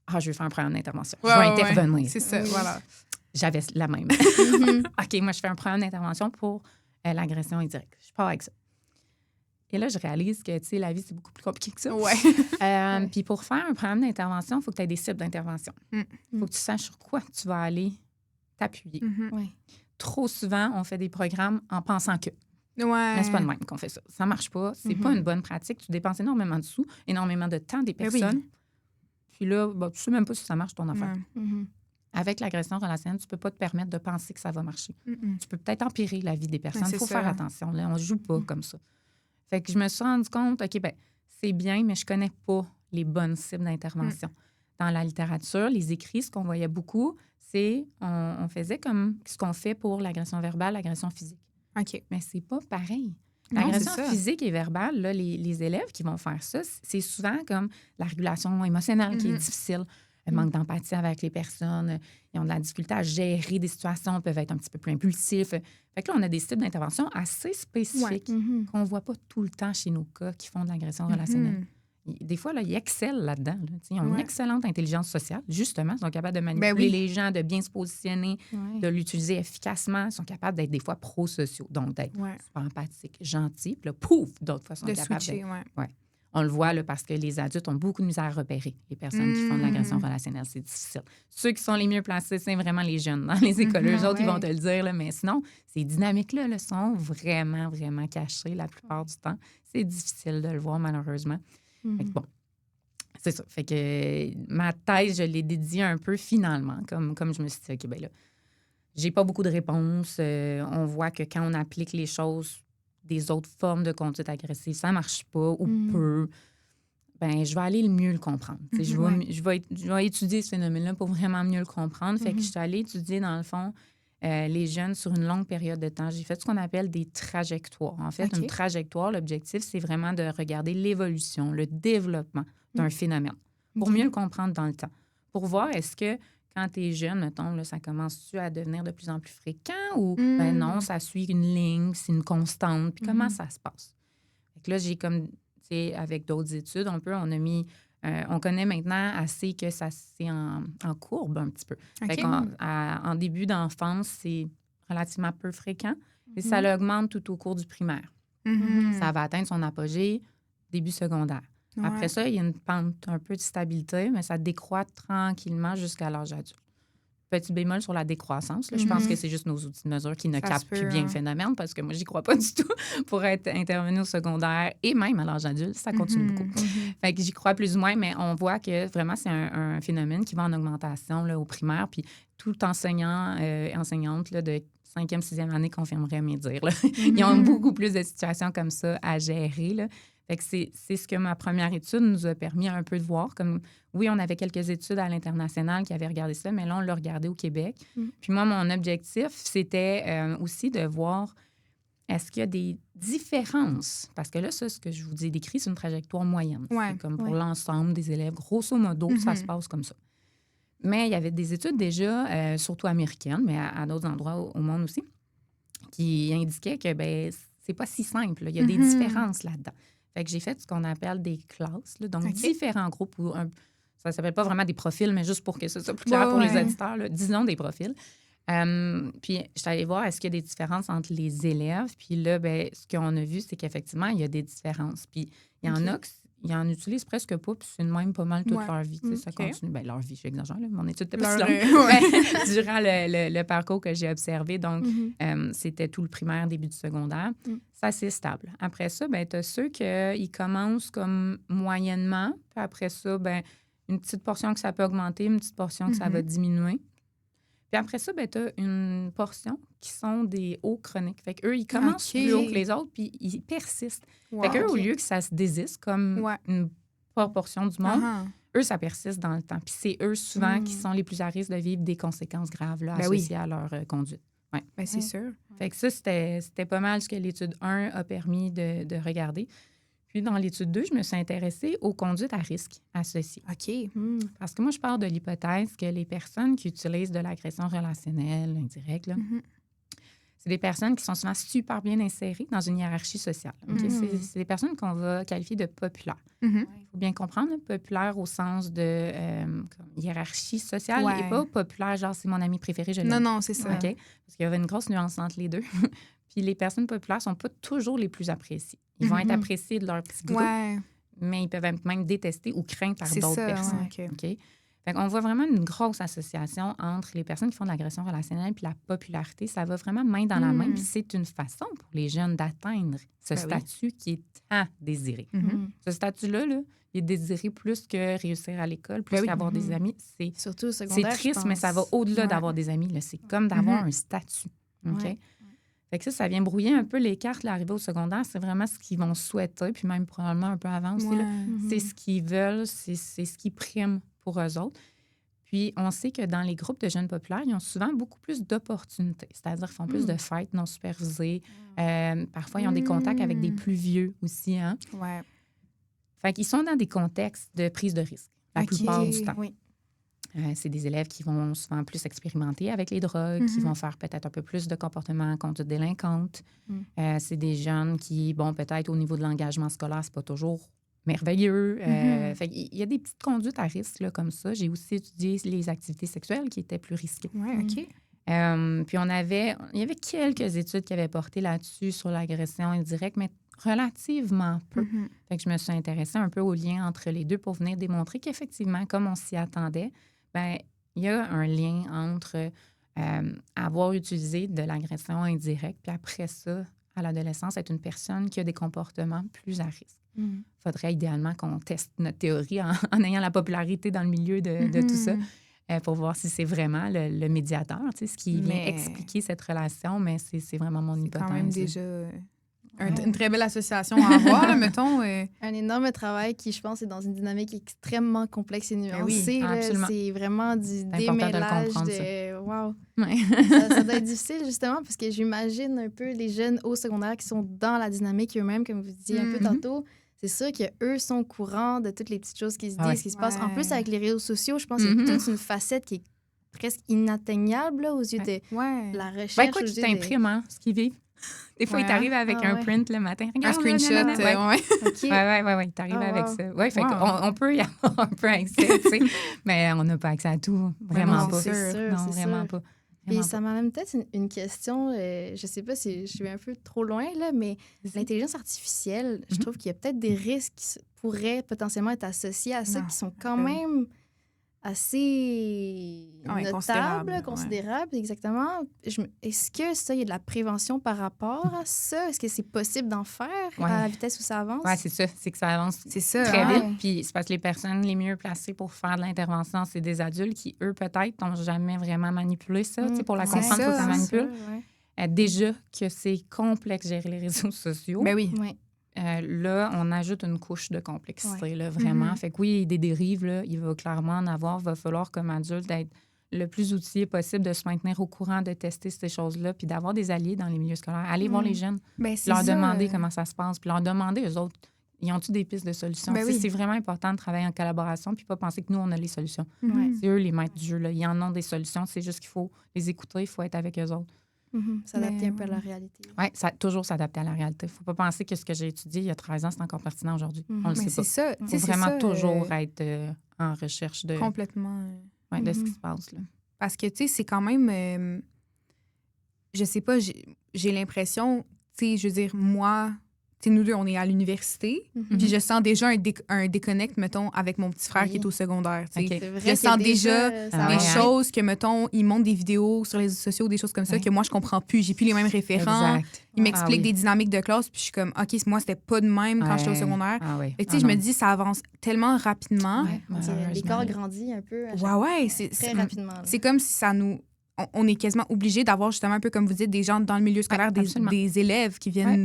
Je vais faire un programme d'intervention. Je vais intervenir. C'est ça, voilà. J'avais la même. OK, moi, je fais un programme d'intervention pour l'agression indirecte. Je pars avec ça. Et là, je réalise que, tu sais, la vie, c'est beaucoup plus compliqué que ça. Ouais. Puis pour faire un programme d'intervention, il faut que tu aies des cibles d'intervention. Il faut que tu saches sur quoi tu vas aller t'appuyer. Ouais. Trop souvent, on fait des programmes en pensant que. Ouais. Mais c'est pas de même qu'on fait ça. Ça marche pas. C'est pas une bonne pratique. Tu dépenses énormément de sous, énormément de temps des personnes. Puis là, tu sais même pas si ça marche ton affaire. Avec l'agression relationnelle, tu peux pas te permettre de penser que ça va marcher. Tu peux peut-être empirer la vie des personnes. Il faut faire attention. Là, on joue pas comme ça. Fait que je me suis rendu compte, OK, ben c'est bien, mais je connais pas les bonnes cibles d'intervention. Dans la littérature, les écrits, ce qu'on voyait beaucoup, c'est on faisait comme ce qu'on fait pour l'agression verbale, l'agression physique. OK. Mais c'est pas pareil. Non, L'agression c'est ça. physique et verbale, là, les élèves qui vont faire ça, c'est souvent comme la régulation émotionnelle qui est difficile. Le manque d'empathie avec les personnes. Ils ont de la difficulté à gérer des situations, peuvent être un petit peu plus impulsifs. Fait que là, on a des styles d'intervention assez spécifiques qu'on ne voit pas tout le temps chez nos cas qui font de l'agression relationnelle. Des fois, là, ils excellent là-dedans. Là. Ils ont une excellente intelligence sociale, justement. Ils sont capables de manipuler les gens, de bien se positionner, de l'utiliser efficacement. Ils sont capables d'être des fois pro-sociaux, donc d'être super empathiques, gentils. Puis là, pouf, d'autres fois, ils sont capables switcher, d'être... On le voit là, parce que les adultes ont beaucoup de misère à repérer les personnes qui font de l'agression relationnelle. C'est difficile. Ceux qui sont les mieux placés, c'est vraiment les jeunes dans les écoles. Eux autres, ils vont te le dire. Là, mais sinon, ces dynamiques-là sont vraiment, vraiment cachées la plupart du temps. C'est difficile de le voir, malheureusement. Fait que bon, c'est ça. Fait que ma thèse, je l'ai dédiée un peu finalement, comme je me suis dit, OK, ben là, j'ai pas beaucoup de réponses. On voit que quand on applique les choses des autres formes de conduite agressive, ça marche pas ou peu, ben je vais aller mieux le comprendre. Je vais étudier ce phénomène-là pour vraiment mieux le comprendre. Fait que je suis allée étudier, dans le fond, les jeunes sur une longue période de temps. J'ai fait ce qu'on appelle des trajectoires. En fait, une trajectoire, l'objectif, c'est vraiment de regarder l'évolution, le développement d'un phénomène pour mieux le comprendre dans le temps. Pour voir est-ce que quand tu es jeune, mettons, là, ça commence-tu à devenir de plus en plus fréquent ou ben non, ça suit une ligne, c'est une constante. Puis comment ça se passe? Fait que là, j'ai comme, tu sais, avec d'autres études, on a mis, on connaît maintenant assez que ça c'est en courbe un petit peu. Fait en début d'enfance, c'est relativement peu fréquent et ça l'augmente tout au cours du primaire. Ça va atteindre son apogée début secondaire. Après ça, il y a une pente un peu de stabilité, mais ça décroît tranquillement jusqu'à l'âge adulte. Petit bémol sur la décroissance. Là, je pense que c'est juste nos outils de mesure qui ne captent plus bien le phénomène parce que moi, j'y crois pas du tout pour être intervenu au secondaire et même à l'âge adulte. Ça continue beaucoup. Fait que j'y crois plus ou moins, mais on voit que vraiment, c'est un phénomène qui va en augmentation là, au primaire. Puis tout enseignant et enseignante là, de 5e, 6e année confirmerait mes dires. Là. Ils ont beaucoup plus de situations comme ça à gérer. Là. Fait que c'est ce que ma première étude nous a permis un peu de voir. Comme, oui, on avait quelques études à l'international qui avaient regardé ça, mais là, on l'a regardé au Québec. Puis moi, mon objectif, c'était aussi de voir est-ce qu'il y a des différences. Parce que là, ça, ce que je vous ai décrit, c'est une trajectoire moyenne. C'est comme pour l'ensemble des élèves. Grosso modo, ça se passe comme ça. Mais il y avait des études déjà, surtout américaines, mais à d'autres endroits au monde aussi, qui indiquaient que ben c'est pas si simple. Là. Il y a des différences là-dedans. Fait que j'ai fait ce qu'on appelle des classes, là, donc différents groupes. Ça ne s'appelle pas vraiment des profils, mais juste pour que ce soit plus clair pour les auditeurs, là, disons des profils. Puis, je suis allée voir est-ce qu'il y a des différences entre les élèves. Puis là, ben, ce qu'on a vu, c'est qu'effectivement, il y a des différences. Puis, il y en a qui en utilisent presque pas, puis c'est même pas mal toute leur vie. Ça continue. Ben, leur vie, je suis exagérant, là. Mon étude n'était pas si longue. Durant le parcours que j'ai observé, donc, c'était tout le primaire, début du secondaire. C'est assez stable. Après ça, ben, tu as ceux qui commencent comme moyennement. Puis après ça, ben, une petite portion que ça peut augmenter, une petite portion que ça va diminuer. Puis après ça, ben, tu as une portion qui sont des hauts chroniques. Fait qu'eux, ils commencent plus haut que les autres, puis ils persistent. Fait qu'eux, au lieu que ça se désiste comme une proportion du monde, eux, ça persiste dans le temps. Puis c'est eux, souvent, qui sont les plus à risque de vivre des conséquences graves là, associées à leur conduite. Ouais. Ben, c'est sûr. Fait que ça, c'était pas mal ce que l'étude 1 a permis de regarder. Puis, dans l'étude 2, je me suis intéressée aux conduites à risque associées. OK. Parce que moi, je pars de l'hypothèse que les personnes qui utilisent de l'agression relationnelle indirecte, là, c'est des personnes qui sont souvent super bien insérées dans une hiérarchie sociale. Okay? C'est des personnes qu'on va qualifier de populaires. Il faut bien comprendre, populaire au sens de hiérarchie sociale et pas populaire, genre c'est mon ami préféré, je l'aime. Non, c'est ça. Okay? Parce qu'il y avait une grosse nuance entre les deux. Puis les personnes populaires ne sont pas toujours les plus appréciées. Ils vont être appréciés de leur petit groupe, mais ils peuvent être même détestés ou craints par d'autres personnes. OK? Fait qu'on voit vraiment une grosse association entre les personnes qui font de l'agression relationnelle puis la popularité. Ça va vraiment main dans la main. Puis c'est une façon pour les jeunes d'atteindre ce statut qui est tant désiré. Ce statut-là, là, il est désiré plus que réussir à l'école, plus qu'avoir des amis. C'est surtout au secondaire, c'est triste, mais ça va au-delà d'avoir des amis. Là. C'est comme d'avoir un statut. OK? Fait que ça vient brouiller un peu les cartes, l'arrivée au secondaire. C'est vraiment ce qu'ils vont souhaiter, puis même probablement un peu avant aussi. Là. C'est ce qu'ils veulent, c'est ce qui prime pour eux autres. Puis, on sait que dans les groupes de jeunes populaires, ils ont souvent beaucoup plus d'opportunités. C'est-à-dire qu'ils font plus de fêtes non supervisées. Parfois, ils ont des contacts avec des plus vieux aussi. Hein? Ouais. Fait qu'ils sont dans des contextes de prise de risque la plupart du temps. Oui. C'est des élèves qui vont souvent plus expérimenter avec les drogues, qui vont faire peut-être un peu plus de comportements en conduite délinquante. C'est des jeunes qui, bon, peut-être au niveau de l'engagement scolaire, c'est pas toujours merveilleux. Fait qu'il y a des petites conduites à risque là, comme ça. J'ai aussi étudié les activités sexuelles qui étaient plus risquées. Ouais, OK. Puis il y avait quelques études qui avaient porté là-dessus sur l'agression indirecte, mais relativement peu. Fait que je me suis intéressée un peu au lien entre les deux pour venir démontrer qu'effectivement, comme on s'y attendait, ben il y a un lien entre avoir utilisé de l'agression indirecte, puis après ça, à l'adolescence, être une personne qui a des comportements plus à risque. Il faudrait idéalement qu'on teste notre théorie en ayant la popularité dans le milieu de tout ça pour voir si c'est vraiment le médiateur, tu sais, ce qui vient expliquer cette relation, mais c'est vraiment mon hypothèse. C'est quand même déjà une très belle association à avoir, là, mettons. Un énorme travail qui, je pense, est dans une dynamique extrêmement complexe et nuancée. Absolument. C'est vraiment du important démêlage de Wow! Ouais. Ça doit être difficile, justement, parce que j'imagine un peu les jeunes au secondaire qui sont dans la dynamique eux-mêmes, comme vous disiez un peu tantôt. C'est sûr qu'eux sont au courant de toutes les petites choses qui se disent, qui se passent. En plus, avec les réseaux sociaux, je pense qu'il y a toute une facette qui est presque inatteignable là, aux yeux de la recherche. Ben, quoi, tu t'imprimes, hein, ce qu'ils vivent. Des fois, ils t'arrivent avec un print le matin. Un screenshot, Oui, ils t'arrivent avec ça. Oui, fait qu'on peut y avoir un peu accès, tu sais, mais on n'a pas accès à tout. Vraiment pas. C'est sûr, non, vraiment pas. Et ça m'amène peut-être une question, je sais pas si je suis un peu trop loin, là, mais l'intelligence artificielle, je trouve qu'il y a peut-être des risques qui pourraient potentiellement être associés à ça, qui sont quand même assez notables, considérables, exactement. Est-ce que ça, il y a de la prévention par rapport à ça? Est-ce que c'est possible d'en faire à la vitesse où ça avance? Oui, c'est ça. C'est que ça avance très vite. Puis c'est parce que les personnes les mieux placées pour faire de l'intervention, c'est des adultes qui, eux, peut-être, n'ont jamais vraiment manipulé ça. Pour la comprendre, il faut que ça manipule. Déjà que c'est complexe gérer les réseaux sociaux. Ben oui. Là, on ajoute une couche de complexité, là, vraiment. Fait que oui, des dérives, là, il va clairement en avoir. Il va falloir, comme adulte, être le plus outillé possible de se maintenir au courant, de tester ces choses-là, puis d'avoir des alliés dans les milieux scolaires. Aller voir les jeunes, leur demander comment ça se passe, puis leur demander, eux autres, ils ont-tu des pistes de solutions? C'est vraiment important de travailler en collaboration, puis pas penser que nous, on a les solutions. C'est eux les maîtres du jeu, là. Ils en ont des solutions, c'est juste qu'il faut les écouter, il faut être avec eux autres. S'adapter un peu à la réalité. Oui, toujours s'adapter à la réalité. Il ne faut pas penser que ce que j'ai étudié il y a 13 ans, c'est encore pertinent aujourd'hui. On le sait pas. C'est ça. Il faut vraiment toujours être en recherche de, complètement de ce qui se passe. Là. Parce que, tu sais, c'est quand même... je sais pas, j'ai l'impression, tu sais, je veux dire, moi... Tu sais, nous deux, on est à l'université, puis je sens déjà un déconnect, mettons, avec mon petit frère qui est au secondaire. Je sens déjà des choses que, mettons, il montre des vidéos sur les réseaux sociaux, des choses comme ça, que moi, je comprends plus. J'ai plus les mêmes référents. Il m'explique des dynamiques de classe, puis je suis comme, OK, moi, c'était pas de même quand j'étais au secondaire. Tu sais, je me dis, ça avance tellement rapidement. L'écart grandit un peu très rapidement. C'est comme si ça nous... On est quasiment obligé d'avoir justement un peu, comme vous dites, des gens dans le milieu scolaire, des élèves qui viennent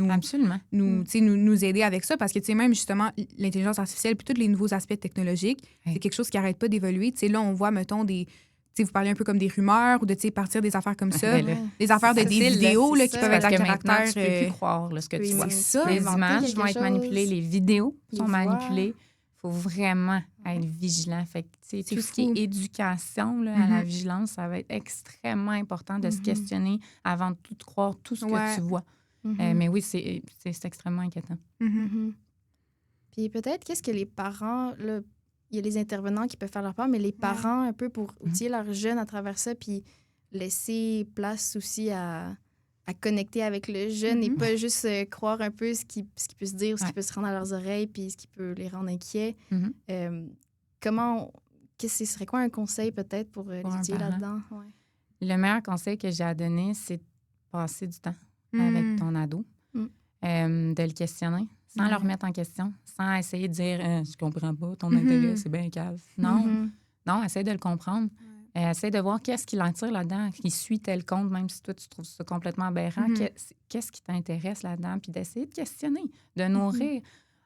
nous aider avec ça. Parce que, tu sais, même justement, l'intelligence artificielle puis tous les nouveaux aspects technologiques, c'est quelque chose qui n'arrête pas d'évoluer. Tu sais, là, on voit, mettons, vous parlez un peu comme des rumeurs ou de partir des affaires comme ça, des affaires des vidéos là, qui peuvent être à caractère... Tu peux plus croire ce que tu vois. Ça, les images vont être manipulées, les vidéos sont manipulées. Il faut vraiment être vigilant. Fait que, tout ce qui est éducation là, à la vigilance, ça va être extrêmement important de se questionner avant de tout croire, tout ce que tu vois. Mais oui, c'est extrêmement inquiétant. Puis peut-être, qu'est-ce que les parents... Là, il y a les intervenants qui peuvent faire leur part, mais les parents, un peu pour outiller leurs jeunes à travers ça, puis laisser place aussi à à connecter avec le jeune et pas juste croire un peu ce qu'il peut se dire ou ce qui peut se rendre à leurs oreilles puis ce qui peut les rendre inquiets. Ce serait quoi un conseil peut-être pour les étudier là-dedans? Ouais. Le meilleur conseil que j'ai à donner, c'est de passer du temps avec ton ado, de le questionner sans le remettre en question, sans essayer de dire je comprends pas, ton intérêt, c'est bien calme. Non, non, essaye de le comprendre. Essaye de voir qu'est-ce qui l'attire là-dedans, qui suit tel compte, même si toi, tu trouves ça complètement aberrant. Qu'est-ce qui t'intéresse là-dedans? Puis d'essayer de questionner, de nourrir.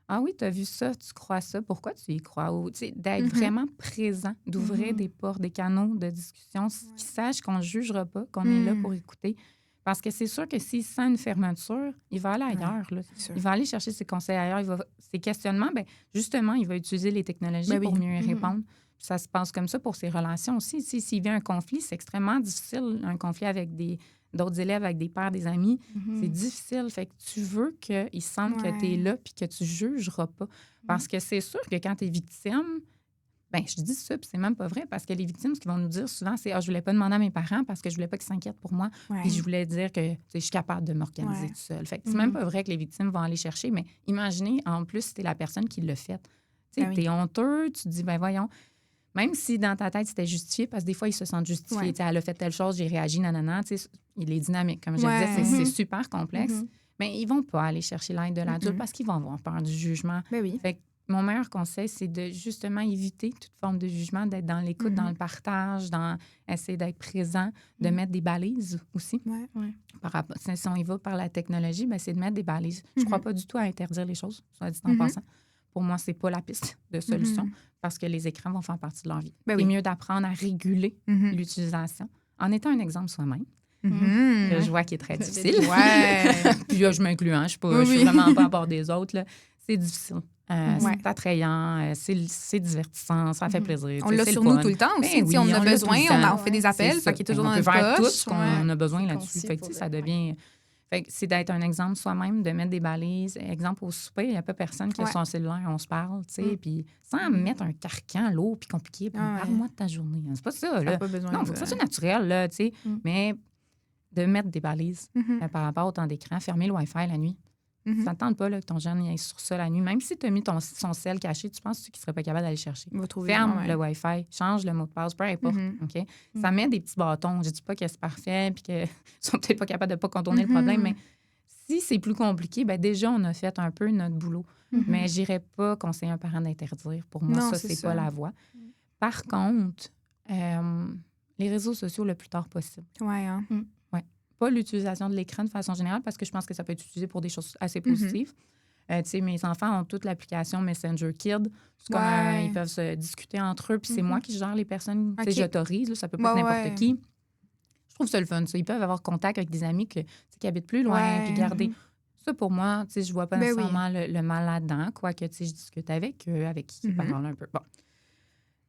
Ah oui, tu as vu ça, tu crois ça, pourquoi tu y crois? Ou d'être vraiment présent, d'ouvrir des portes, des canaux de discussion, qu'ils sachent qu'on ne jugera pas, qu'on est là pour écouter. Parce que c'est sûr que s'il sent une fermeture, il va aller ailleurs. Là. Il va aller chercher ses conseils ailleurs. Ses questionnements, justement, il va utiliser les technologies pour mieux y répondre. Ça se passe comme ça pour ses relations aussi. S'il vient un conflit, c'est extrêmement difficile, un conflit avec d'autres élèves, avec des pères, des amis. C'est difficile. Fait que tu veux qu'ils sentent que tu es là puis que tu jugeras pas. Parce que c'est sûr que quand tu es victime, je dis ça, puis c'est même pas vrai, parce que les victimes, ce qu'ils vont nous dire souvent, c'est « je voulais pas demander à mes parents parce que je voulais pas qu'ils s'inquiètent pour moi. Puis je voulais dire que je suis capable de m'organiser tout seul. » Fait que c'est même pas vrai que les victimes vont aller chercher, mais imaginez, en plus, c'était la personne qui l'a fait. T'es honteux, tu te dis « voyons ». Même si dans ta tête, c'était justifié, parce que des fois, ils se sentent justifiés. Elle a fait telle chose, j'ai réagi, nanana. Il est dynamique. Comme je disais, c'est super complexe. Mais ils vont pas aller chercher l'aide de l'adulte parce qu'ils vont avoir peur du jugement. Fait que mon meilleur conseil, c'est de justement éviter toute forme de jugement, d'être dans l'écoute, dans le partage, essayer d'être présent, de mettre des balises aussi. Par rapport, si on y va par la technologie, c'est de mettre des balises. Je crois pas du tout à interdire les choses, soit dit en passant. Pour moi, c'est pas la piste de solution parce que les écrans vont faire partie de leur vie. C'est mieux d'apprendre à réguler l'utilisation en étant un exemple soi-même. Que je vois qui est très difficile. Puis là, je m'inclus, je suis vraiment pas à part des autres. Là. C'est difficile. C'est attrayant, c'est divertissant, ça fait plaisir. On l'a sur nous tout le temps aussi. Si on en a besoin, on fait des appels, ça qui est toujours dans notre poche. On peut faire tout ce qu'on a besoin là-dessus. Fait que ça devient... Fait que c'est d'être un exemple soi-même, de mettre des balises. Exemple, au souper, il n'y a pas personne qui a son cellulaire, on se parle, tu sais, puis sans mettre un carcan lourd puis compliqué, puis parle-moi de ta journée. C'est pas ça, là. Non, il faut que ça soit naturel, là, tu sais. Mais de mettre des balises par rapport au temps d'écran, fermer le Wi-Fi la nuit. Ça ne tente pas là, que ton jeune aille sur ça la nuit. Même si tu as mis son cell caché, tu penses qu'il ne serait pas capable d'aller chercher. Ferme le Wi-Fi, change le mot de passe, peu importe. OK? Ça met des petits bâtons. Je ne dis pas que c'est parfait puis qu'ils ne sont peut-être pas capables de ne pas contourner le problème, mais si c'est plus compliqué, déjà, on a fait un peu notre boulot. Mais je n'irais pas conseiller un parent d'interdire. Pour moi, non, ça, c'est pas la voie. Par contre, les réseaux sociaux le plus tard possible. Pas l'utilisation de l'écran de façon générale parce que je pense que ça peut être utilisé pour des choses assez positives. Tu sais, mes enfants ont toute l'application Messenger Kid. C'est comme ils peuvent se discuter entre eux. Puis c'est moi qui gère les personnes. Tu sais, j'autorise. Là, ça peut pas être n'importe qui. Je trouve ça le fun. Ça. Ils peuvent avoir contact avec des amis qui habitent plus loin. Puis garder... Ça, pour moi, tu sais, je vois pas nécessairement le mal là-dedans. Quoique, tu sais, je discute avec eux, avec qui ils parlent un peu. Bon.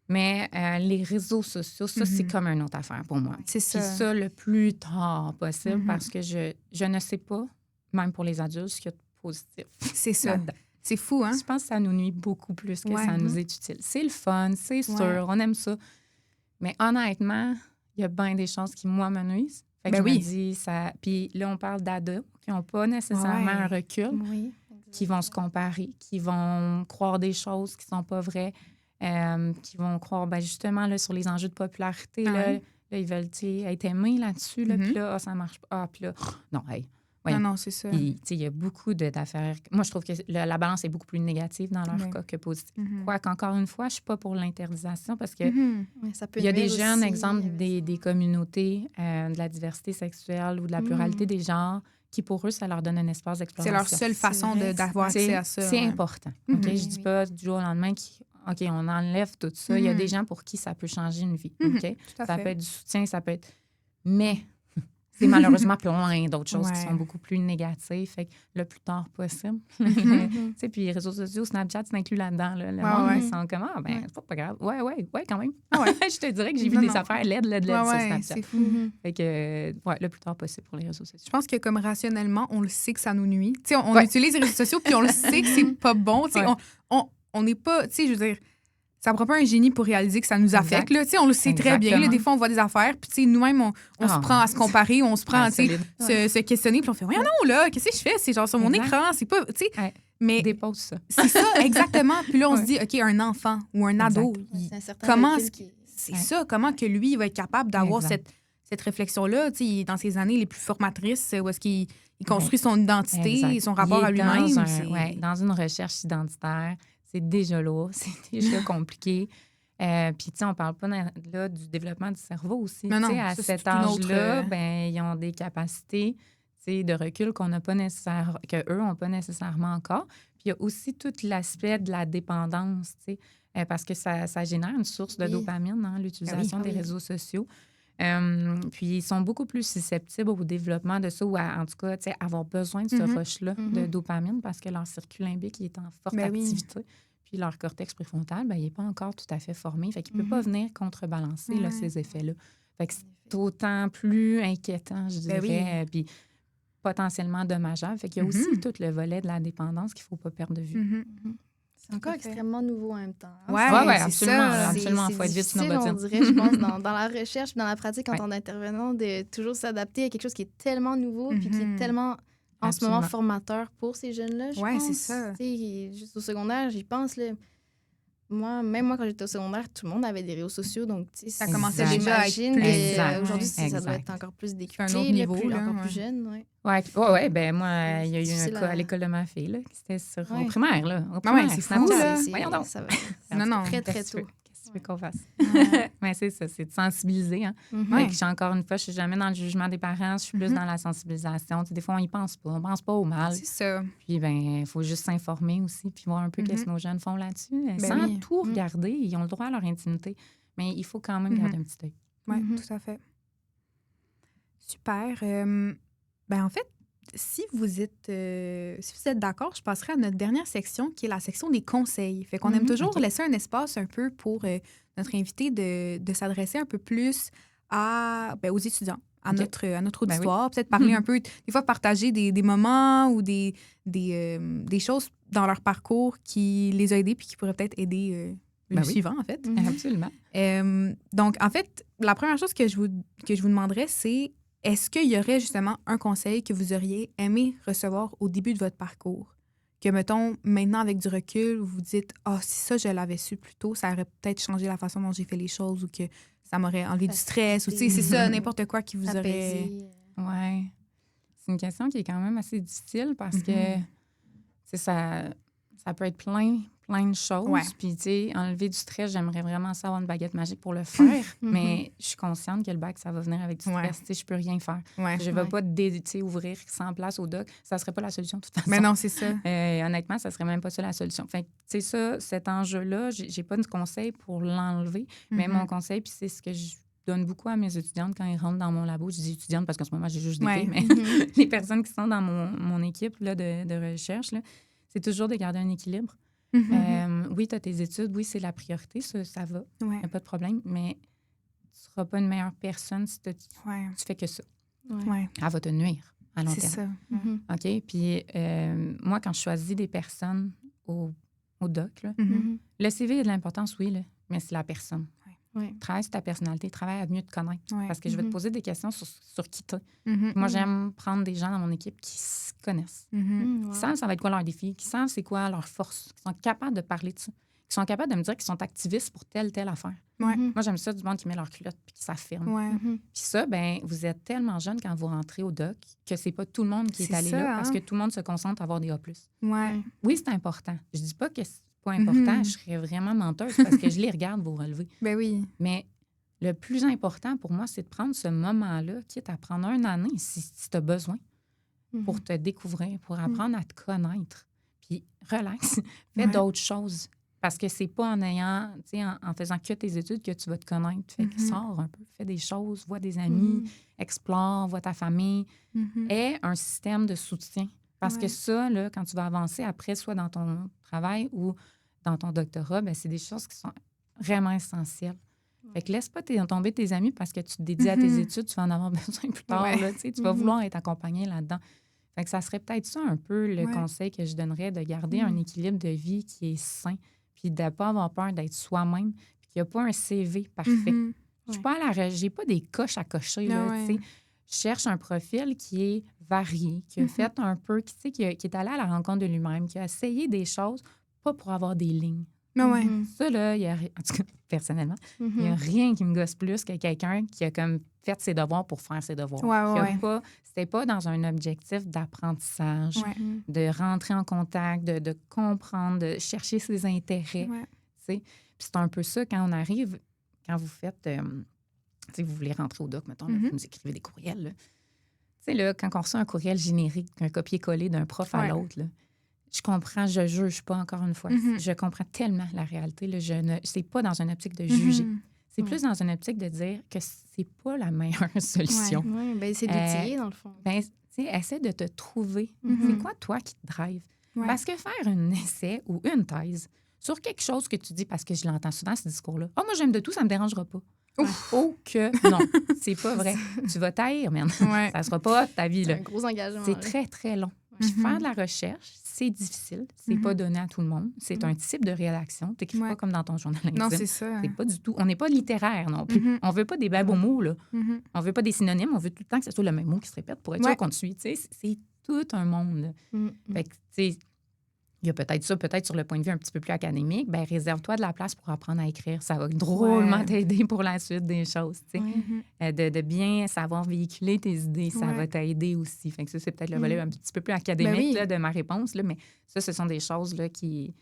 Mais les réseaux sociaux, ça, c'est comme une autre affaire pour moi. C'est ça. Puis ça, le plus tard possible, parce que je ne sais pas, même pour les adultes, ce qu'il y a de positif. C'est ça. C'est fou, hein? Je pense que ça nous nuit beaucoup plus que ça nous est utile. C'est le fun, c'est sûr, on aime ça. Mais honnêtement, il y a bien des choses qui, moi, me nuisent. Fait que je me dis, ça... Puis là, on parle d'ados qui n'ont pas nécessairement un recul, qui vont se comparer, qui vont croire des choses qui ne sont pas vraies. Qui vont croire, justement, là, sur les enjeux de popularité, là, ils veulent être aimés là-dessus, là, puis là, ça marche pas. Puis là, non, hey. Non, c'est ça. Il y a beaucoup d'affaires. Moi, je trouve que la balance est beaucoup plus négative dans leur cas que positive. Quoiqu'encore une fois, je suis pas pour l'interdisation parce que il y a des jeunes, exemple, des communautés, de la diversité sexuelle ou de la pluralité des genres, qui, pour eux, ça leur donne un espace d'exploration. C'est leur seule façon d'avoir accès à ça. C'est important. OK? Je dis pas du jour au lendemain OK, on enlève tout ça. Il y a des gens pour qui ça peut changer une vie. OK? Ça peut être du soutien, ça peut être... Mais c'est malheureusement plein d'autres choses qui sont beaucoup plus négatives. Fait que le plus tard possible. Tu sais, puis les réseaux sociaux, Snapchat, c'est inclus là-dedans. Là. Le monde, ils sont comme, c'est pas grave. Ouais, quand même. Je te dirais que j'ai vu des affaires LED sur Snapchat. C'est fou. Fait que, le plus tard possible pour les réseaux sociaux. Je pense que comme rationnellement, on le sait que ça nous nuit. Tu sais, on utilise les réseaux sociaux puis on le sait que c'est pas bon. Tu sais, on n'est pas, tu sais, je veux dire, ça prend pas un génie pour réaliser que ça nous affecte. Là. On le sait très bien. Là, des fois, on voit des affaires, puis nous-mêmes, on se prend à se comparer, on se prend à se questionner, puis on fait « Voyons non, là, qu'est-ce que je fais? C'est genre sur mon écran, c'est pas... » Mais dépose ça. C'est ça, exactement. Puis là, on se dit, OK, un enfant ou un ado, c'est ça, comment que lui, il va être capable d'avoir cette réflexion-là, dans ses années les plus formatrices, où est-ce qu'il construit son identité, son rapport à lui-même. Dans une recherche identitaire, c'est déjà lourd, c'est déjà compliqué. Puis, on parle pas là du développement du cerveau aussi. Non, à cet âge-là, ils ont des capacités de recul qu'eux n'ont pas nécessairement encore. Puis, il y a aussi tout l'aspect de la dépendance, parce que ça génère une source de dopamine, l'utilisation des réseaux sociaux. Puis, ils sont beaucoup plus susceptibles au développement de ça, ou en tout cas, avoir besoin de ce rush-là de dopamine parce que leur circuit limbique est en forte activité. Puis, leur cortex préfrontal, il n'est pas encore tout à fait formé. Fait qu'il ne peut pas venir contrebalancer ces effets-là. Fait que c'est d'autant plus inquiétant, je dirais, puis potentiellement dommageable. Fait qu'il y a aussi tout le volet de la dépendance qu'il ne faut pas perdre de vue. C'est encore extrêmement nouveau en même temps. Oui, absolument. Il faut être vite sur nos bottines. On dirait, je pense, dans la recherche, dans la pratique, en tant qu'intervenant, de toujours s'adapter à quelque chose qui est tellement nouveau puis qui est tellement, en ce moment, formateur pour ces jeunes-là, je pense. Oui, c'est ça. Juste au secondaire, j'y pense, là. Même moi, quand j'étais au secondaire, tout le monde avait des réseaux sociaux, donc ça commençait déjà à être plus... Aujourd'hui, ça doit être encore plus décuplé, un autre niveau, encore plus jeune. Oui, ben moi, il y a eu un cas à l'école de ma fille, là, qui était au primaire, là. Au primaire, c'est fou, là. Voyons donc. Non, très, très tôt. Qu'est-ce que tu veux qu'on fasse? Mais c'est ça, c'est de sensibiliser. Encore une fois, je suis jamais dans le jugement des parents, je suis plus dans la sensibilisation. Des fois, on y pense pas. On pense pas au mal. C'est ça. Puis, il faut juste s'informer aussi, puis voir un peu qu'est-ce que nos jeunes font là-dessus. Sans tout regarder, ils ont le droit à leur intimité. Mais il faut quand même garder un petit œil. Oui, tout à fait. Super. En fait, si vous êtes d'accord, je passerai à notre dernière section, qui est la section des conseils. Fait qu'on aime toujours laisser un espace un peu pour notre invité de s'adresser un peu plus aux étudiants, à notre auditoire. Peut-être parler un peu, des fois partager des moments ou des choses dans leur parcours qui les a aidés puis qui pourraient peut-être aider le suivant, en fait. Absolument. Donc, en fait, la première chose que je vous demanderais, c'est: est-ce qu'il y aurait justement un conseil que vous auriez aimé recevoir au début de votre parcours? Que, mettons, maintenant, avec du recul, vous vous dites « Ah, si ça, je l'avais su plus tôt, ça aurait peut-être changé la façon dont j'ai fait les choses ou que ça m'aurait enlevé du stress. » Ou, tu sais, c'est ça, n'importe quoi qui vous aurait... Oui. C'est une question qui est quand même assez difficile parce que ça peut être plein de choses. Puis, tu sais, enlever du stress, j'aimerais vraiment ça avoir une baguette magique pour le faire. Mais je suis consciente que le bac, ça va venir avec du stress. Tu sais, je peux rien faire. Je ne vais pas ouvrir 100 places au doc. Ça ne serait pas la solution, de toute façon. Mais non, c'est ça. Honnêtement, ça ne serait même pas ça la solution. Fait que, tu sais, cet enjeu-là, j'ai pas de conseil pour l'enlever. Mais mon conseil, puis c'est ce que je donne beaucoup à mes étudiantes quand ils rentrent dans mon labo. Je dis étudiantes parce qu'en ce moment, j'ai juste des filles, mais les personnes qui sont dans mon équipe là, de recherche, là, c'est toujours de garder un équilibre. Oui, tu as tes études, oui, c'est la priorité, ça va, il n'y a pas de problème, mais tu ne seras pas une meilleure personne si tu fais que ça. Elle va te nuire à long terme. C'est ça. OK? Puis moi, quand je choisis des personnes au doc, là, le CV a de l'importance, oui, là, mais c'est la personne. Travaille sur ta personnalité, travaille à mieux te connaître. Parce que je vais te poser des questions sur qui tu es. Moi, j'aime prendre des gens dans mon équipe qui se connaissent, qui savent ça va être quoi leur défi, qui savent c'est quoi leur force, qui sont capables de parler de ça, qui sont capables de me dire qu'ils sont activistes pour telle affaire. Moi, j'aime ça du monde qui met leur culotte puis qui s'affirme. Puis ça, vous êtes tellement jeune quand vous rentrez au doc que c'est pas tout le monde qui est allé là parce que tout le monde se concentre à avoir des A+. Oui, c'est important. Je dis pas que c'est pas important, je serais vraiment menteuse parce que je les regarde vous relever. Mais le plus important pour moi, c'est de prendre ce moment-là, quitte à prendre une année si tu as besoin, pour te découvrir, pour apprendre à te connaître. Puis relax, fais d'autres choses. Parce que c'est pas en faisant que tes études que tu vas te connaître. Fait que sors un peu, fais des choses, vois des amis, explore, vois ta famille. Aie un système de soutien. Parce que ça, là, quand tu vas avancer après, soit dans ton travail ou dans ton doctorat, c'est des choses qui sont vraiment essentielles. Fait que laisse pas tomber tes amis parce que tu te dédies à tes études, tu vas en avoir besoin plus tard. Là, tu vas vouloir être accompagné là-dedans. Fait que ça serait peut-être ça un peu le conseil que je donnerais, de garder un équilibre de vie qui est sain puis de ne pas avoir peur d'être soi-même, puis qu'il n'y a pas un CV parfait. Mhm. Je suis pas j'ai pas des coches à cocher, là, Ouais. tu sais. Je cherche un profil qui est varié, qui a fait un peu, tu sais, qui est allé à la rencontre de lui-même, qui a essayé des choses, pas pour avoir des lignes. Mais ouais. Ça, là, il y a, en tout cas, personnellement, il n'y a rien qui me gosse plus que quelqu'un qui a comme fait ses devoirs pour faire ses devoirs. C'était pas dans un objectif d'apprentissage, Ouais. de rentrer en contact, de comprendre, de chercher ses intérêts. Ouais. Tu sais. Puis c'est un peu ça quand on arrive, quand vous faites, tu sais, vous voulez rentrer au doc, mettons, là, vous nous écrivez des courriels. Là. Tu sais, là, quand on reçoit un courriel générique, un copier-coller d'un prof à l'autre, là, je comprends, je juge pas encore une fois. Je comprends tellement la réalité. Là, c'est pas dans une optique de juger. C'est plus dans une optique de dire que c'est pas la meilleure solution. Oui, ben c'est d'outiller, dans le fond. Ben, tu sais, essaie de te trouver. C'est quoi, toi, qui te drive? Ouais. Parce que faire un essai ou une thèse sur quelque chose que tu dis, parce que je l'entends souvent, ce discours-là, « Ah, moi, j'aime de tout, ça me dérangera pas. » Oh que non, c'est pas vrai. Tu vas taire, man. Ouais. Ça sera pas ta vie, là. C'est un gros engagement. C'est là. très, très long. Puis faire de la recherche, c'est difficile. C'est pas donné à tout le monde. C'est un type de rédaction. Tu n'écris pas comme dans ton journal intime. Non, c'est ça. C'est pas du tout. On n'est pas littéraire non plus. On veut pas des beaux mots, là. On veut pas des synonymes. On veut tout le temps que ce soit le même mot qui se répète pour être sûr qu'on te suit. Tu sais, c'est tout un monde, là. Fait que, tu sais, il y a peut-être ça, peut-être sur le point de vue un petit peu plus académique, bien, réserve-toi de la place pour apprendre à écrire. Ça va drôlement t'aider pour la suite des choses, tu sais. De bien savoir véhiculer tes idées, ça va t'aider aussi. Fait que ça, c'est peut-être le volet un petit peu plus académique là, de ma réponse, là, mais ça, ce sont des choses là, qui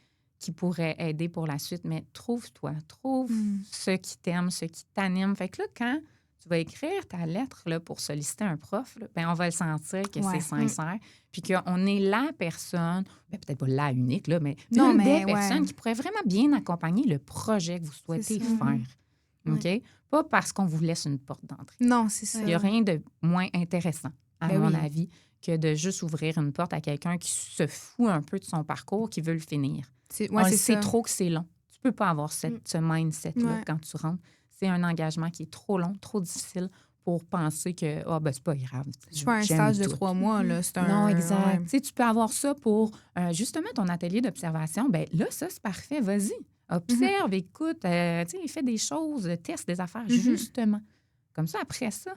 pourraient aider pour la suite. Mais trouve-toi, trouve ce qui t'aime, ce qui t'anime. Fait que là, quand tu vas écrire ta lettre là, pour solliciter un prof, là, ben, on va le sentir que c'est sincère, puis qu'on est la personne, ben, peut-être pas la unique, là, mais une des personnes qui pourrait vraiment bien accompagner le projet que vous souhaitez faire. OK? Pas parce qu'on vous laisse une porte d'entrée. Non, c'est ça. Il n'y a rien de moins intéressant, à mon avis, que de juste ouvrir une porte à quelqu'un qui se fout un peu de son parcours, qui veut le finir. On le sait trop que c'est long. Tu peux pas avoir ce mindset-là quand tu rentres. C'est un engagement qui est trop long, trop difficile pour penser que c'est pas grave. Je fais un stage de 3 mois. Là, non, exact. Tu peux avoir ça pour justement ton atelier d'observation. Ben là, ça, c'est parfait. Vas-y. Observe, écoute, fais des choses, teste des affaires, justement. Comme ça, après ça,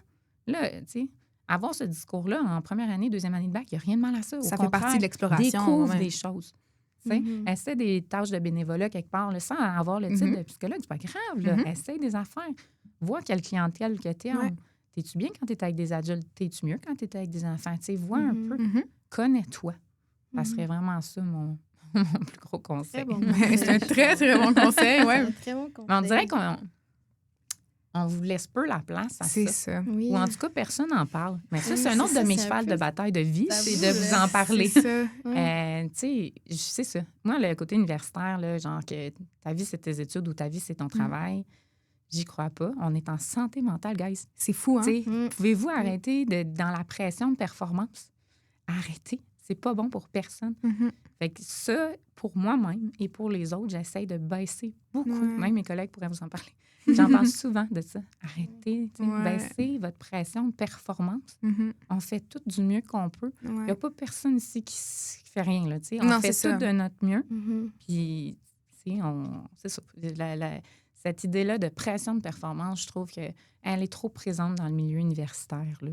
là, tu sais, avoir ce discours-là en première année, deuxième année de bac, il n'y a rien de mal à ça. Ça fait partie de l'exploration. Découvre des choses. Essaie des tâches de bénévolat quelque part, là, sans avoir le titre de psychologue. C'est pas grave. Là. Essaie des affaires. Vois quelle clientèle que tu es. T'es-tu bien quand tu es avec des adultes? T'es-tu mieux quand tu es avec des enfants? Vois un peu. Connais-toi. Ça serait vraiment ça, mon plus gros conseil. C'est un très, très bon conseil. Ouais. Très bon conseil. Mais on dirait qu'on vous laisse peu la place à ça. C'est ça. Oui. Ou en tout cas, personne n'en parle. Mais ça, c'est un autre de mes chevals de bataille de vie, c'est de vous en parler. C'est ça. Tu sais, c'est ça. Moi, le côté universitaire, là, genre que ta vie, c'est tes études ou ta vie, c'est ton travail, j'y crois pas. On est en santé mentale, guys. C'est fou, hein? Pouvez-vous arrêter dans la pression de performance? Arrêtez. C'est pas bon pour personne. Fait que ça, pour moi-même et pour les autres, j'essaie de baisser beaucoup. Même mes collègues pourraient vous en parler. J'en parle souvent de ça. Arrêtez, baissez votre pression de performance. On fait tout du mieux qu'on peut. Il n'y a pas personne ici qui fait rien. Là, on fait tout de notre mieux. Puis, c'est ça. Cette idée-là de pression de performance, je trouve qu'elle est trop présente dans le milieu universitaire. Là.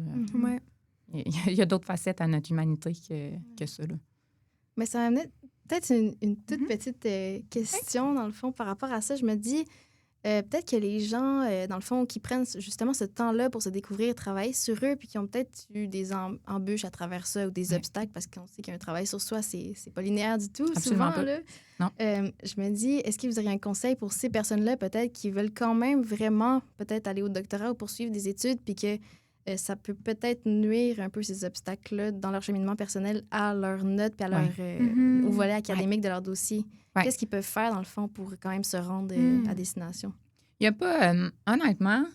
Il y a d'autres facettes à notre humanité que ça. Là. Mais ça m'amenait peut-être une toute petite question, dans le fond, par rapport à ça. Je me dis, peut-être que les gens, dans le fond, qui prennent justement ce temps-là pour se découvrir, travailler sur eux, puis qui ont peut-être eu des embûches à travers ça ou des obstacles, parce qu'on sait qu'un travail sur soi, c'est pas linéaire du tout. Absolument souvent, pas. là. Non. Je me dis, est-ce que vous auriez un conseil pour ces personnes-là, peut-être, qui veulent quand même vraiment peut-être aller au doctorat ou poursuivre des études, puis que ça peut peut-être nuire un peu ces obstacles-là dans leur cheminement personnel à leurs notes puis à leur, au volet académique de leur dossier. Qu'est-ce qu'ils peuvent faire, dans le fond, pour quand même se rendre à destination? Il n'y a pas... honnêtement,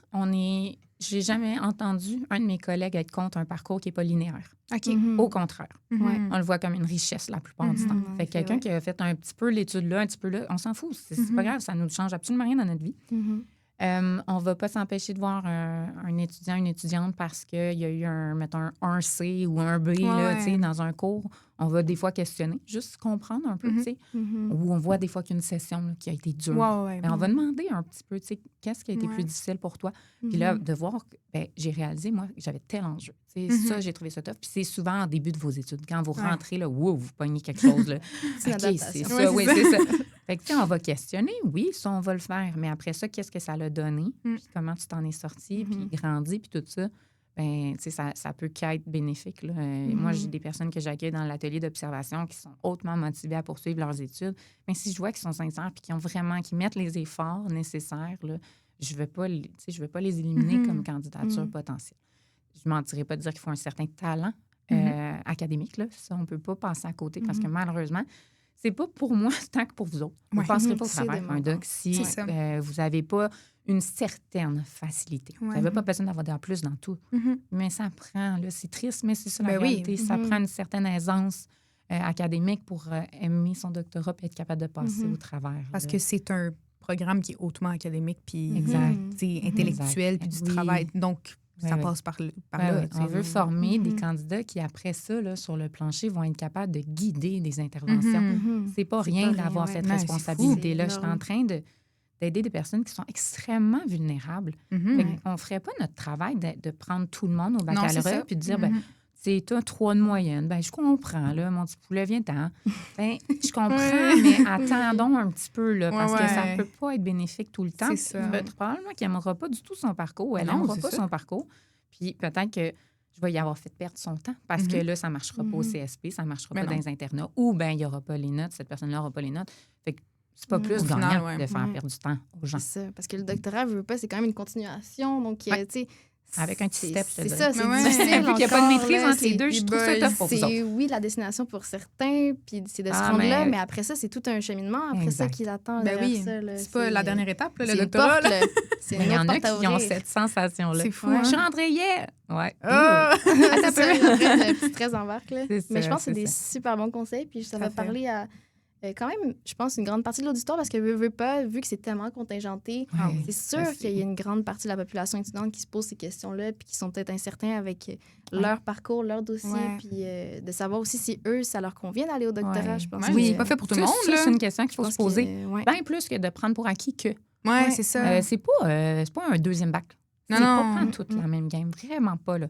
j'ai jamais entendu un de mes collègues être contre un parcours qui n'est pas linéaire. OK. Au contraire. Ouais. On le voit comme une richesse la plupart du temps. Fait que quelqu'un qui a fait un petit peu l'étude là, un petit peu là, on s'en fout. C'est pas grave, ça ne nous change absolument rien dans notre vie. On ne va pas s'empêcher de voir un étudiant, une étudiante parce qu'il y a eu un C ou un B là, dans un cours. On va des fois questionner, juste comprendre un peu, tu sais. Ou on voit des fois qu'il y a une session là, qui a été dure. On va demander un petit peu, tu sais, qu'est-ce qui a été plus difficile pour toi. Puis là, de voir, j'ai réalisé, moi, que j'avais tel enjeu. Ça, j'ai trouvé ça tough. Puis c'est souvent en début de vos études. Quand vous rentrez, là, wow, vous pognez quelque chose. Là. C'est OK, c'est ça. Oui, c'est ça. Fait que, tu sais, on va questionner. Oui, ça, on va le faire. Mais après ça, qu'est-ce que ça l'a donné? Puis comment tu t'en es sorti, puis grandi, puis tout ça. Ben, tu sais, ça peut qu'être bénéfique. Là. Moi, j'ai des personnes que j'accueille dans l'atelier d'observation qui sont hautement motivées à poursuivre leurs études. Mais si je vois qu'ils sont sincères puis qu'ils mettent les efforts nécessaires, là, je ne veux pas les éliminer comme candidature potentielle. Je ne mentirais pas de dire qu'il faut un certain talent académique. Là. Ça, on ne peut pas passer à côté parce que malheureusement, c'est pas pour moi tant que pour vous autres. Vous ne passerez pas au travers un doc si vous n'avez pas une certaine facilité. Vous n'avez pas besoin d'avoir des plus dans tout. Mais ça prend, là, c'est triste, mais c'est ça la réalité. Ça prend une certaine aisance académique pour aimer son doctorat et être capable de passer au travers. Parce que c'est un programme qui est hautement académique puis intellectuel puis du travail. Donc, ça passe par là. On veut former des candidats qui, après ça, là, sur le plancher, vont être capables de guider des interventions. C'est pas rien d'avoir cette responsabilité-là. Je suis en train d'aider des personnes qui sont extrêmement vulnérables. On ne ferait pas notre travail de prendre tout le monde au baccalauréat puis de dire, c'est toi 3 de moyenne. Ben je comprends, là, mon petit poulet, viens-t'en. Ben je comprends, mais attendons un petit peu, là, parce que ça ne peut pas être bénéfique tout le temps. Probablement qu'il n'aimera pas du tout son parcours. Elle n'aimera pas son parcours. Puis peut-être que je vais y avoir fait perdre son temps parce que là, ça ne marchera pas au CSP, ça ne marchera pas dans les internats. Ou bien, il n'y aura pas les notes, cette personne-là n'aura pas les notes. Fait que c'est pas plus gagnant de faire perdre du temps aux gens. C'est ça, parce que le doctorat, veut pas, c'est quand même une continuation. Donc, tu sais... Avec un petit step, c'est ça, c'est difficile. Vu qu'il n'y a pas de maîtrise entre les deux, je trouve ça tough pour vous autres. C'est, oui, la destination pour certains, puis c'est de se rendre là, mais après ça, c'est tout un cheminement après ça qui l'attend. C'est pas la dernière étape, le doctorat. C'est il y en a qui ont cette sensation-là. C'est fou. Je suis rentrée hier. Ouais. Le petit stress embarque. Mais je pense que c'est des super bons conseils, puis ça va parler à... quand même, je pense, une grande partie de l'auditoire, parce que veut pas, vu que c'est tellement contingenté, c'est sûr qu'il y a une grande partie de la population étudiante qui se pose ces questions-là, puis qui sont peut-être incertains avec leur parcours, leur dossier, puis de savoir aussi si eux, ça leur convient d'aller au doctorat, je pense. Oui, c'est pas fait pour tout le monde. C'est une question qu'il faut se poser. Bien plus que de prendre pour acquis que. Oui, c'est ça. C'est pas un deuxième bac. C'est pas prendre toute la même game. Vraiment pas, là.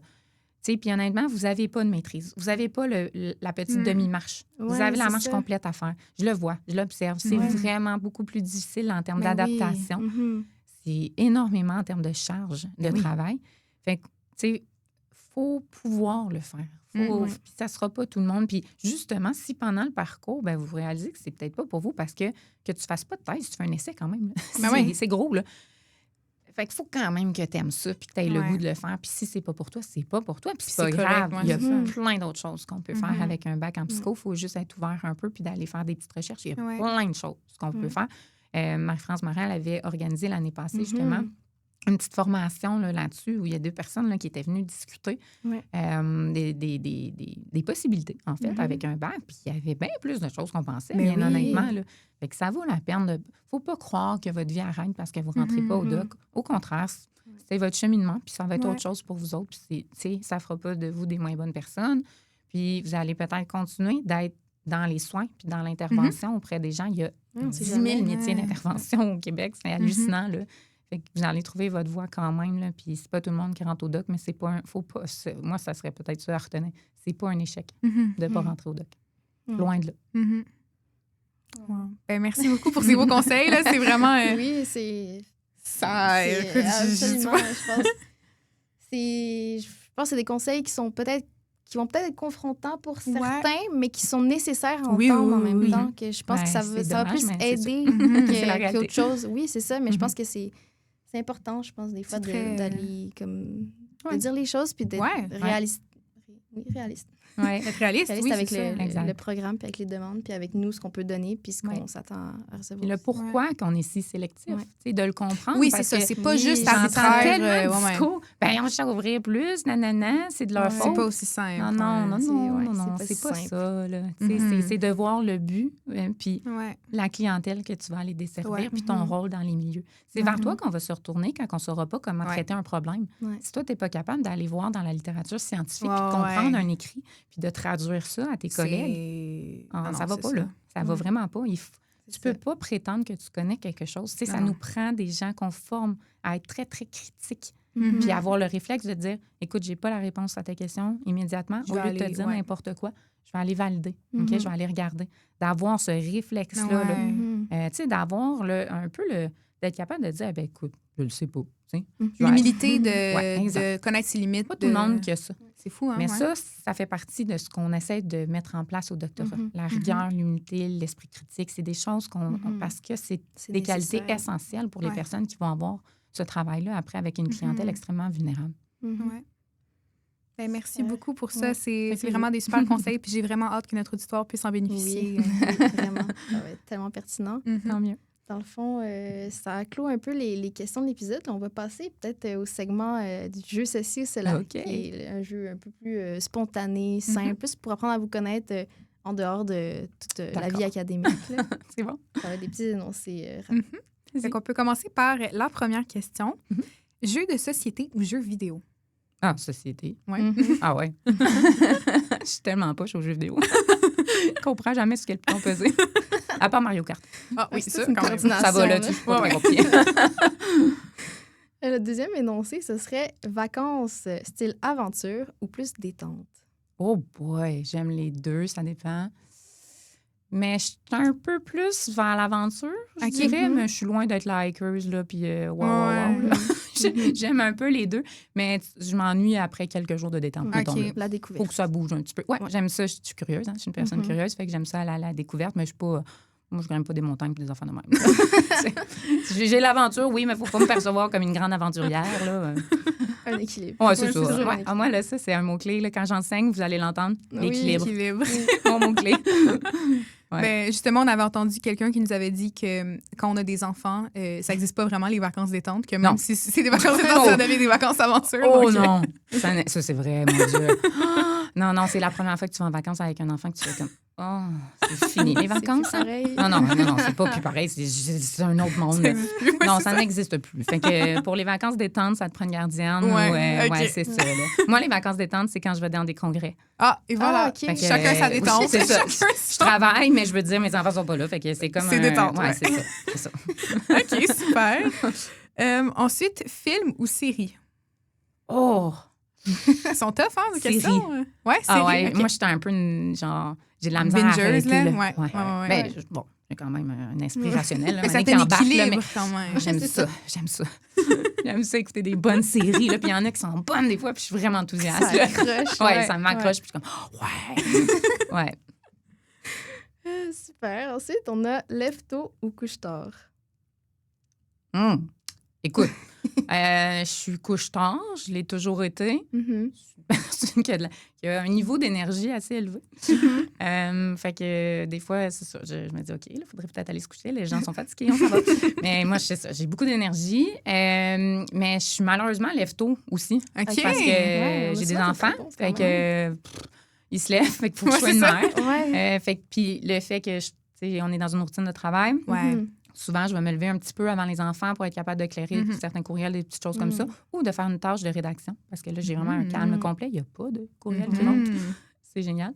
Puis honnêtement, vous n'avez pas de maîtrise. Vous n'avez pas la petite demi-marche. Vous avez la marche complète à faire. Je le vois, je l'observe. C'est vraiment beaucoup plus difficile en termes d'adaptation. C'est énormément en termes de charge de travail. Fait que, tu sais, faut pouvoir le faire. Puis ça ne sera pas tout le monde. Puis justement, si pendant le parcours, ben, vous réalisez que c'est peut-être pas pour vous parce que tu ne fasses pas de thèse, tu fais un essai quand même. C'est gros, là. Fait qu'il faut quand même que tu aimes ça puis que tu aies le goût de le faire. Puis si c'est pas pour toi, c'est pas pour toi. Puis c'est pas grave. Il y a plein d'autres choses qu'on peut faire avec un bac en psycho. Il faut juste être ouvert un peu puis d'aller faire des petites recherches. Il y a plein de choses qu'on peut faire. Marie-France Morin, elle avait organisé l'année passée, justement, une petite formation là-dessus où il y a 2 personnes là, qui étaient venues discuter des possibilités, en fait, avec un bac. Puis il y avait bien plus de choses qu'on pensait, bien honnêtement. Là. Fait que ça vaut la peine de... Faut pas croire que votre vie arrête parce que vous ne rentrez pas au doc. Au contraire, c'est votre cheminement, puis ça va être autre chose pour vous autres. Puis ça ne fera pas de vous des moins bonnes personnes. Puis vous allez peut-être continuer d'être dans les soins puis dans l'intervention auprès des gens. Il y a 10 000 métiers d'intervention au Québec. C'est hallucinant, là. Fait que vous allez trouver votre voie quand même, là. Puis c'est pas tout le monde qui rentre au doc, mais c'est pas faut pas... Moi, ça serait peut-être ça à retenir. C'est pas un échec de ne pas rentrer au doc. Loin de là. Wow. Ben, merci beaucoup pour ces beaux conseils. Là. C'est vraiment... Oui, c'est... Absolument, je pense que c'est des conseils qui vont peut-être être confrontants pour certains, mais qui sont nécessaires à entendre en même temps. Que je pense que ça va plus aider qu'autre chose. Oui, c'est ça, mais je pense que c'est important, je pense, des fois, d'aller comme... de dire les choses puis d'être réaliste. Oui, réaliste. Ouais. Être réaliste, oui, avec c'est ça. le programme, puis avec les demandes, puis avec nous, ce qu'on peut donner, puis ce qu'on s'attend à recevoir. Puis le pourquoi qu'on est si sélectif, de le comprendre. Oui, c'est ça. C'est pas juste arbitraire. Ben, on cherche à ouvrir plus, nanana, c'est de leur faute. C'est pas aussi simple. Non, c'est pas ça. Là. C'est de voir le but, puis la clientèle que tu vas aller desservir, puis ton rôle dans les milieux. C'est vers toi qu'on va se retourner quand on ne saura pas comment traiter un problème. Si toi, tu n'es pas capable d'aller voir dans la littérature scientifique, puis comprendre un écrit, puis de traduire ça à tes collègues, ça va pas, là. Ça va vraiment pas. Tu peux pas prétendre que tu connais quelque chose. Tu sais, ça nous prend des gens qu'on forme à être très, très critiques. Puis avoir le réflexe de dire, écoute, j'ai pas la réponse à ta question immédiatement. Au lieu de te dire n'importe quoi, je vais aller valider. OK? Je vais aller regarder. D'avoir ce réflexe-là. Tu sais, d'avoir un peu d'être capable de dire, ben écoute, je le sais pas. L'humilité de connaître ses limites. Pas tout le monde qui a ça. C'est fou, hein? Mais ça fait partie de ce qu'on essaie de mettre en place au doctorat. La rigueur, l'humilité, l'esprit critique, c'est des choses parce que c'est des qualités essentielles pour les personnes qui vont avoir ce travail-là après avec une clientèle extrêmement vulnérable. Ben, merci beaucoup pour ça. C'est vraiment des super conseils. Puis j'ai vraiment hâte que notre auditoire puisse en bénéficier. Oui, vraiment. Ça va être tellement pertinent. Tant mieux. Dans le fond, ça clôt un peu les questions de l'épisode. On va passer peut-être au segment du jeu ceci ou cela, qui est un jeu un peu plus spontané, simple, plus pour apprendre à vous connaître en dehors de toute la vie académique. C'est bon. Ça va être des petits énoncés rapides. Donc, on peut commencer par la première question. Jeu de société ou jeu vidéo? Ah, société. Ouais. Ah ouais. Je suis tellement poche aux jeux vidéo. Je comprends jamais ce qu'est le piton pesé. À part Mario Kart. Ah oui, ça, quand même. Ça va, là, tu suis pas très compliqué. Le deuxième énoncé, ce serait vacances style aventure ou plus détente? Oh boy, j'aime les deux, ça dépend. Mais je suis un peu plus vers l'aventure, je dirais, mais je suis loin d'être la hikeuse, là, puis J'aime un peu les deux, mais je m'ennuie après quelques jours de détente. La découverte. Faut que ça bouge un petit peu. Ouais. J'aime ça, je suis curieuse, je suis une personne curieuse, fait que j'aime ça à la découverte, mais je suis pas... Moi, je ne grimpe pas des montagnes et des enfants de même. J'ai l'aventure, oui, mais il ne faut pas me percevoir comme une grande aventurière. Là. Un équilibre. Oui, c'est ça. Moi, là, ça, c'est un mot-clé. Là. Quand j'enseigne, vous allez l'entendre. L'équilibre. Mon mot-clé. Ben, justement, on avait entendu quelqu'un qui nous avait dit que quand on a des enfants, ça n'existe pas vraiment les vacances détente, que même si c'est des vacances détente, ça devient des vacances aventure. Oh non! Ça, c'est vrai, mon Dieu. Non, c'est la première fois que tu vas en vacances avec un enfant que tu fais comme... Oh, c'est fini. Les vacances, c'est pareil. Non, c'est pas plus pareil. C'est un autre monde. Non, ça n'existe plus. Fait que pour les vacances détente, ça te prend une gardienne. Ouais, c'est ça. Là. Moi, les vacances détente, c'est quand je vais dans des congrès. Ah, et voilà. Chacun sa détente. Oui, c'est ça. Je travaille, mais je veux dire, mes enfants sont pas là. Fait que c'est comme c'est détente. Ouais, c'est ça. OK, super. Ensuite, film ou série? Oh! Elles sont tough, hein, les questions? Ouais, série. Ah ouais, okay. moi, j'étais un peu genre... J'ai de la misère à arrêter, là. Ouais. Ben, bon, j'ai quand même un esprit rationnel. Là, mais ça t'équilibre quand même. J'aime ça. J'aime ça écouter des bonnes séries. Là, puis il y en a qui sont bonnes des fois, puis je suis vraiment enthousiaste. Ça m'accroche. Ça m'accroche, puis je suis comme, ouais. Super. Ensuite, on a lève-tôt ou couche-tard? Écoute, je suis couche-tard, je l'ai toujours été. Je suis une personne qui a un niveau d'énergie assez élevé. Fait que des fois, c'est ça, je me dis, OK, il faudrait peut-être aller se coucher. Les gens sont fatigués, on s'en va. Mais moi, je sais ça, j'ai beaucoup d'énergie. Mais je suis malheureusement lève-tôt aussi. OK. Parce que j'ai des enfants. Fait que ils se lèvent, fait qu'il faut que je sois une mère. Fait que puis le fait que on est dans une routine de travail. Souvent, je vais me lever un petit peu avant les enfants pour être capable d'éclairer certains courriels, des petites choses comme ça, ou de faire une tâche de rédaction, parce que là, j'ai vraiment un calme complet. Il n'y a pas de courriel qui rentre. C'est génial.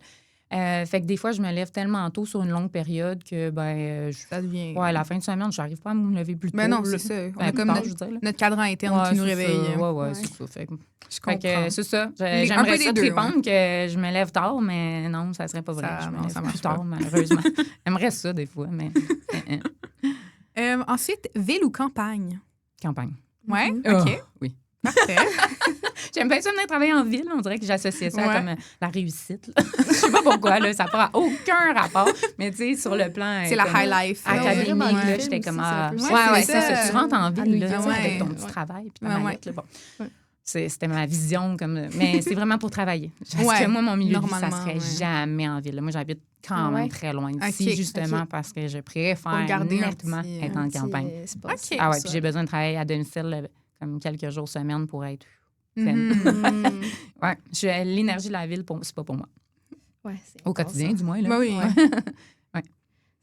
Fait que des fois, je me lève tellement tôt sur une longue période que, ça devient... Ouais, à la fin de semaine, je n'arrive pas à me lever plus tôt. Mais non, c'est ça. On a comme notre cadran interne qui nous réveille. Ouais, c'est ça. Fait que c'est ça. J'aimerais ça te répondre que je me lève tard, mais non, ça serait pas vrai. Je me lève plus tard, malheureusement. J'aimerais ça, des fois, mais... Ensuite, ville ou campagne? Campagne. Ouais? OK. Oui. Parfait. J'aime bien ça venir travailler en ville. On dirait que j'associais ça comme la réussite. Je sais pas pourquoi, là, ça n'a aucun rapport. Mais tu sais, sur le plan... C'est la high life. Académique, là, j'étais comme... c'est ça. Tu rentres en ville, là, avec ton petit travail. Puis ta mallette, là, bon. C'était ma vision. Mais c'est vraiment pour travailler. Parce que moi, mon milieu de vie, ça serait jamais en ville. Moi, j'habite quand même très loin d'ici, justement, parce que je préfère nettement être en campagne. Ah ouais, puis j'ai besoin de travailler à domicile comme quelques jours semaine pour être saine. Ouais, l'énergie de la ville, c'est pas pour moi. Ouais, au quotidien, du moins. Là. Oui. Ouais.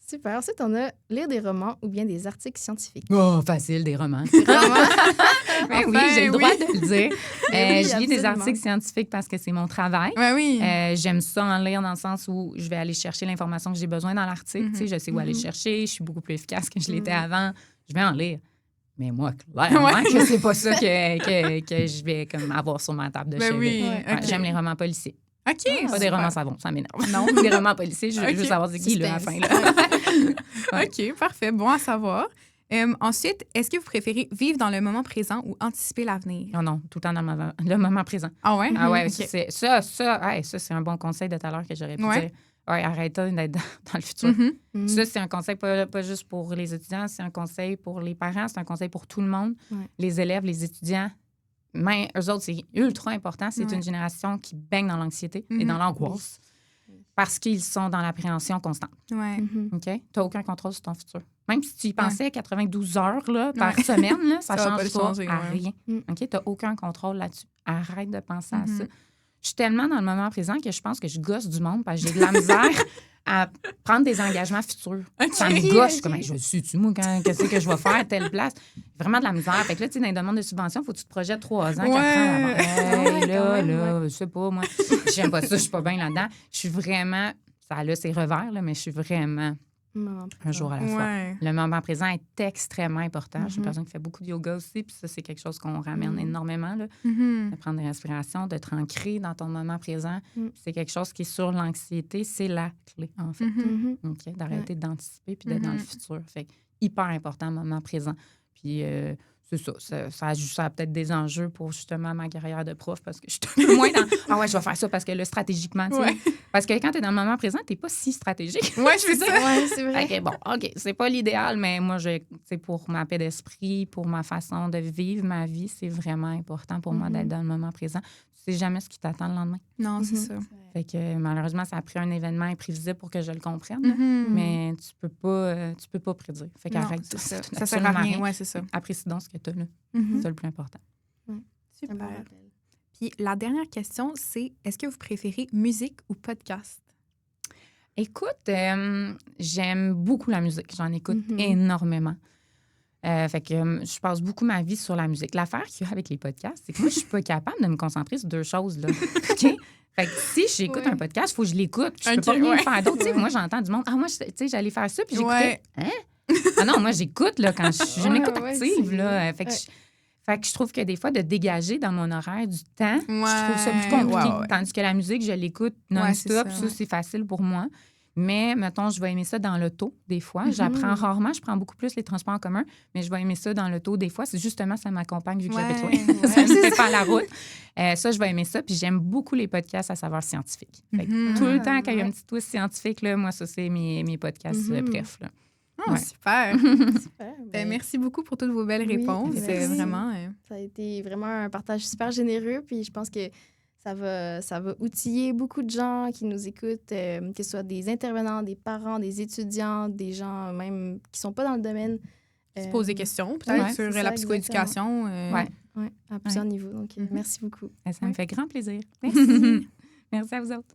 Super. Ensuite, on a lire des romans ou bien des articles scientifiques. Oh, facile, des romans. Ben oui, j'ai le droit de le dire. Je lis des articles scientifiques parce que c'est mon travail. Oui. J'aime ça en lire dans le sens où je vais aller chercher l'information que j'ai besoin dans l'article. Tu sais, je sais où aller chercher. Je suis beaucoup plus efficace que je l'étais avant. Je vais en lire. Mais moi, clairement que c'est pas ça que je vais comme avoir sur ma table de chevet. Oui. J'aime les romans policiers. OK. Pas des romans savons, ça m'énerve. Non, des romans policiers, je veux savoir c'est qui là, à la fin. Là. OK, parfait. Bon à savoir. Ensuite, est-ce que vous préférez vivre dans le moment présent ou anticiper l'avenir? Non, tout le temps dans le moment présent. Ah ouais? Ah ouais, okay. ça, c'est un bon conseil de tout à l'heure que j'aurais pu dire. Ouais, arrête d'être dans le futur. Ça, c'est un conseil pas juste pour les étudiants, c'est un conseil pour les parents, c'est un conseil pour tout le monde. Les élèves, les étudiants. Mais eux autres, c'est ultra important. C'est une génération qui baigne dans l'anxiété et dans l'angoisse parce qu'ils sont dans l'appréhension constante. OK? Tu n'as aucun contrôle sur ton futur. Même si tu y pensais 92 heures là, par semaine, là, ça ne change pas à rien. OK? Tu n'as aucun contrôle là-dessus. Arrête de penser à ça. Je suis tellement dans le moment présent que je pense que je gosse du monde parce que j'ai de la misère à prendre des engagements futurs. Ça me gosse. Je suis comme, je suis-tu, moi, qu'est-ce que je vais faire à telle place? Vraiment de la misère. Fait que là, tu sais, dans les demandes de subvention, il faut que tu te projettes 3 ans, 4 ans. Là, je sais pas, moi. J'aime pas ça, je suis pas bien là-dedans. Je suis vraiment, ça a ses revers, là, mais je suis vraiment un jour à la fois. Le moment présent est extrêmement important. Je suis une personne qui fait beaucoup de yoga aussi, puis ça, c'est quelque chose qu'on ramène énormément, là. De prendre des respirations, de te ancrer dans ton moment présent. C'est quelque chose qui est sur l'anxiété, c'est la clé, en fait. Okay? D'arrêter d'anticiper puis d'être dans le futur. Fait que, hyper important, moment présent. Puis c'est ça a peut-être des enjeux pour justement ma carrière de prof parce que je suis un peu moins dans je vais faire ça parce que là, stratégiquement, tu sais. Parce que quand tu es dans le moment présent, tu n'es pas si stratégique. Oui, je fais ça. Ouais, c'est vrai. OK, c'est pas l'idéal, mais moi, pour ma paix d'esprit, pour ma façon de vivre ma vie, c'est vraiment important pour moi d'être dans le moment présent. Tu sais jamais ce qui t'attend le lendemain. Non, c'est ça. Fait que malheureusement, ça a pris un événement imprévisible pour que je le comprenne. Mais tu peux pas prédire. Fait qu'arrête ça. Ça sert à rien. Ouais, c'est ça. Apprécie donc ce que tu as là. C'est ça le plus important. Super. Puis la dernière question, c'est est-ce que vous préférez musique ou podcast? Écoute, j'aime beaucoup la musique. J'en écoute énormément. Fait que je passe beaucoup ma vie sur la musique. L'affaire qu'il y a avec les podcasts, c'est que moi, je suis pas capable de me concentrer sur 2 choses. Là. OK? Fait que si j'écoute un podcast, il faut que je l'écoute. Je peux pas rien faire d'autre. Moi, j'entends du monde. Ah, moi, j'allais faire ça, puis j'écoutais. Hein? Ah non, moi, j'écoute là, quand j'ai une écoute active. Là. Fait que je trouve que des fois, de dégager dans mon horaire du temps, je trouve ça plus compliqué. Tandis que la musique, je l'écoute non-stop. Ça, c'est facile pour moi. Mais, mettons, je vais aimer ça dans l'auto, des fois. J'apprends rarement. Je prends beaucoup plus les transports en commun, mais je vais aimer ça dans l'auto, des fois. C'est justement, ça m'accompagne vu que j'habite loin. Ça me fait faire la route. Ça, je vais aimer ça. Puis j'aime beaucoup les podcasts à saveur scientifique. Fait que tout le temps, quand il y a un petit twist scientifique, là, moi, ça, c'est mes podcasts bref. Là. Oh, super. Super. Merci beaucoup pour toutes vos belles réponses. C'est vraiment... Ça a été vraiment un partage super généreux. Puis je pense que ça va outiller beaucoup de gens qui nous écoutent, que ce soit des intervenants, des parents, des étudiants, des gens même qui ne sont pas dans le domaine. Se poser des questions, peut-être, sur la psychoéducation. Oui, à plusieurs niveaux. Donc, merci beaucoup. Ça me fait grand plaisir. Merci. Merci à vous autres.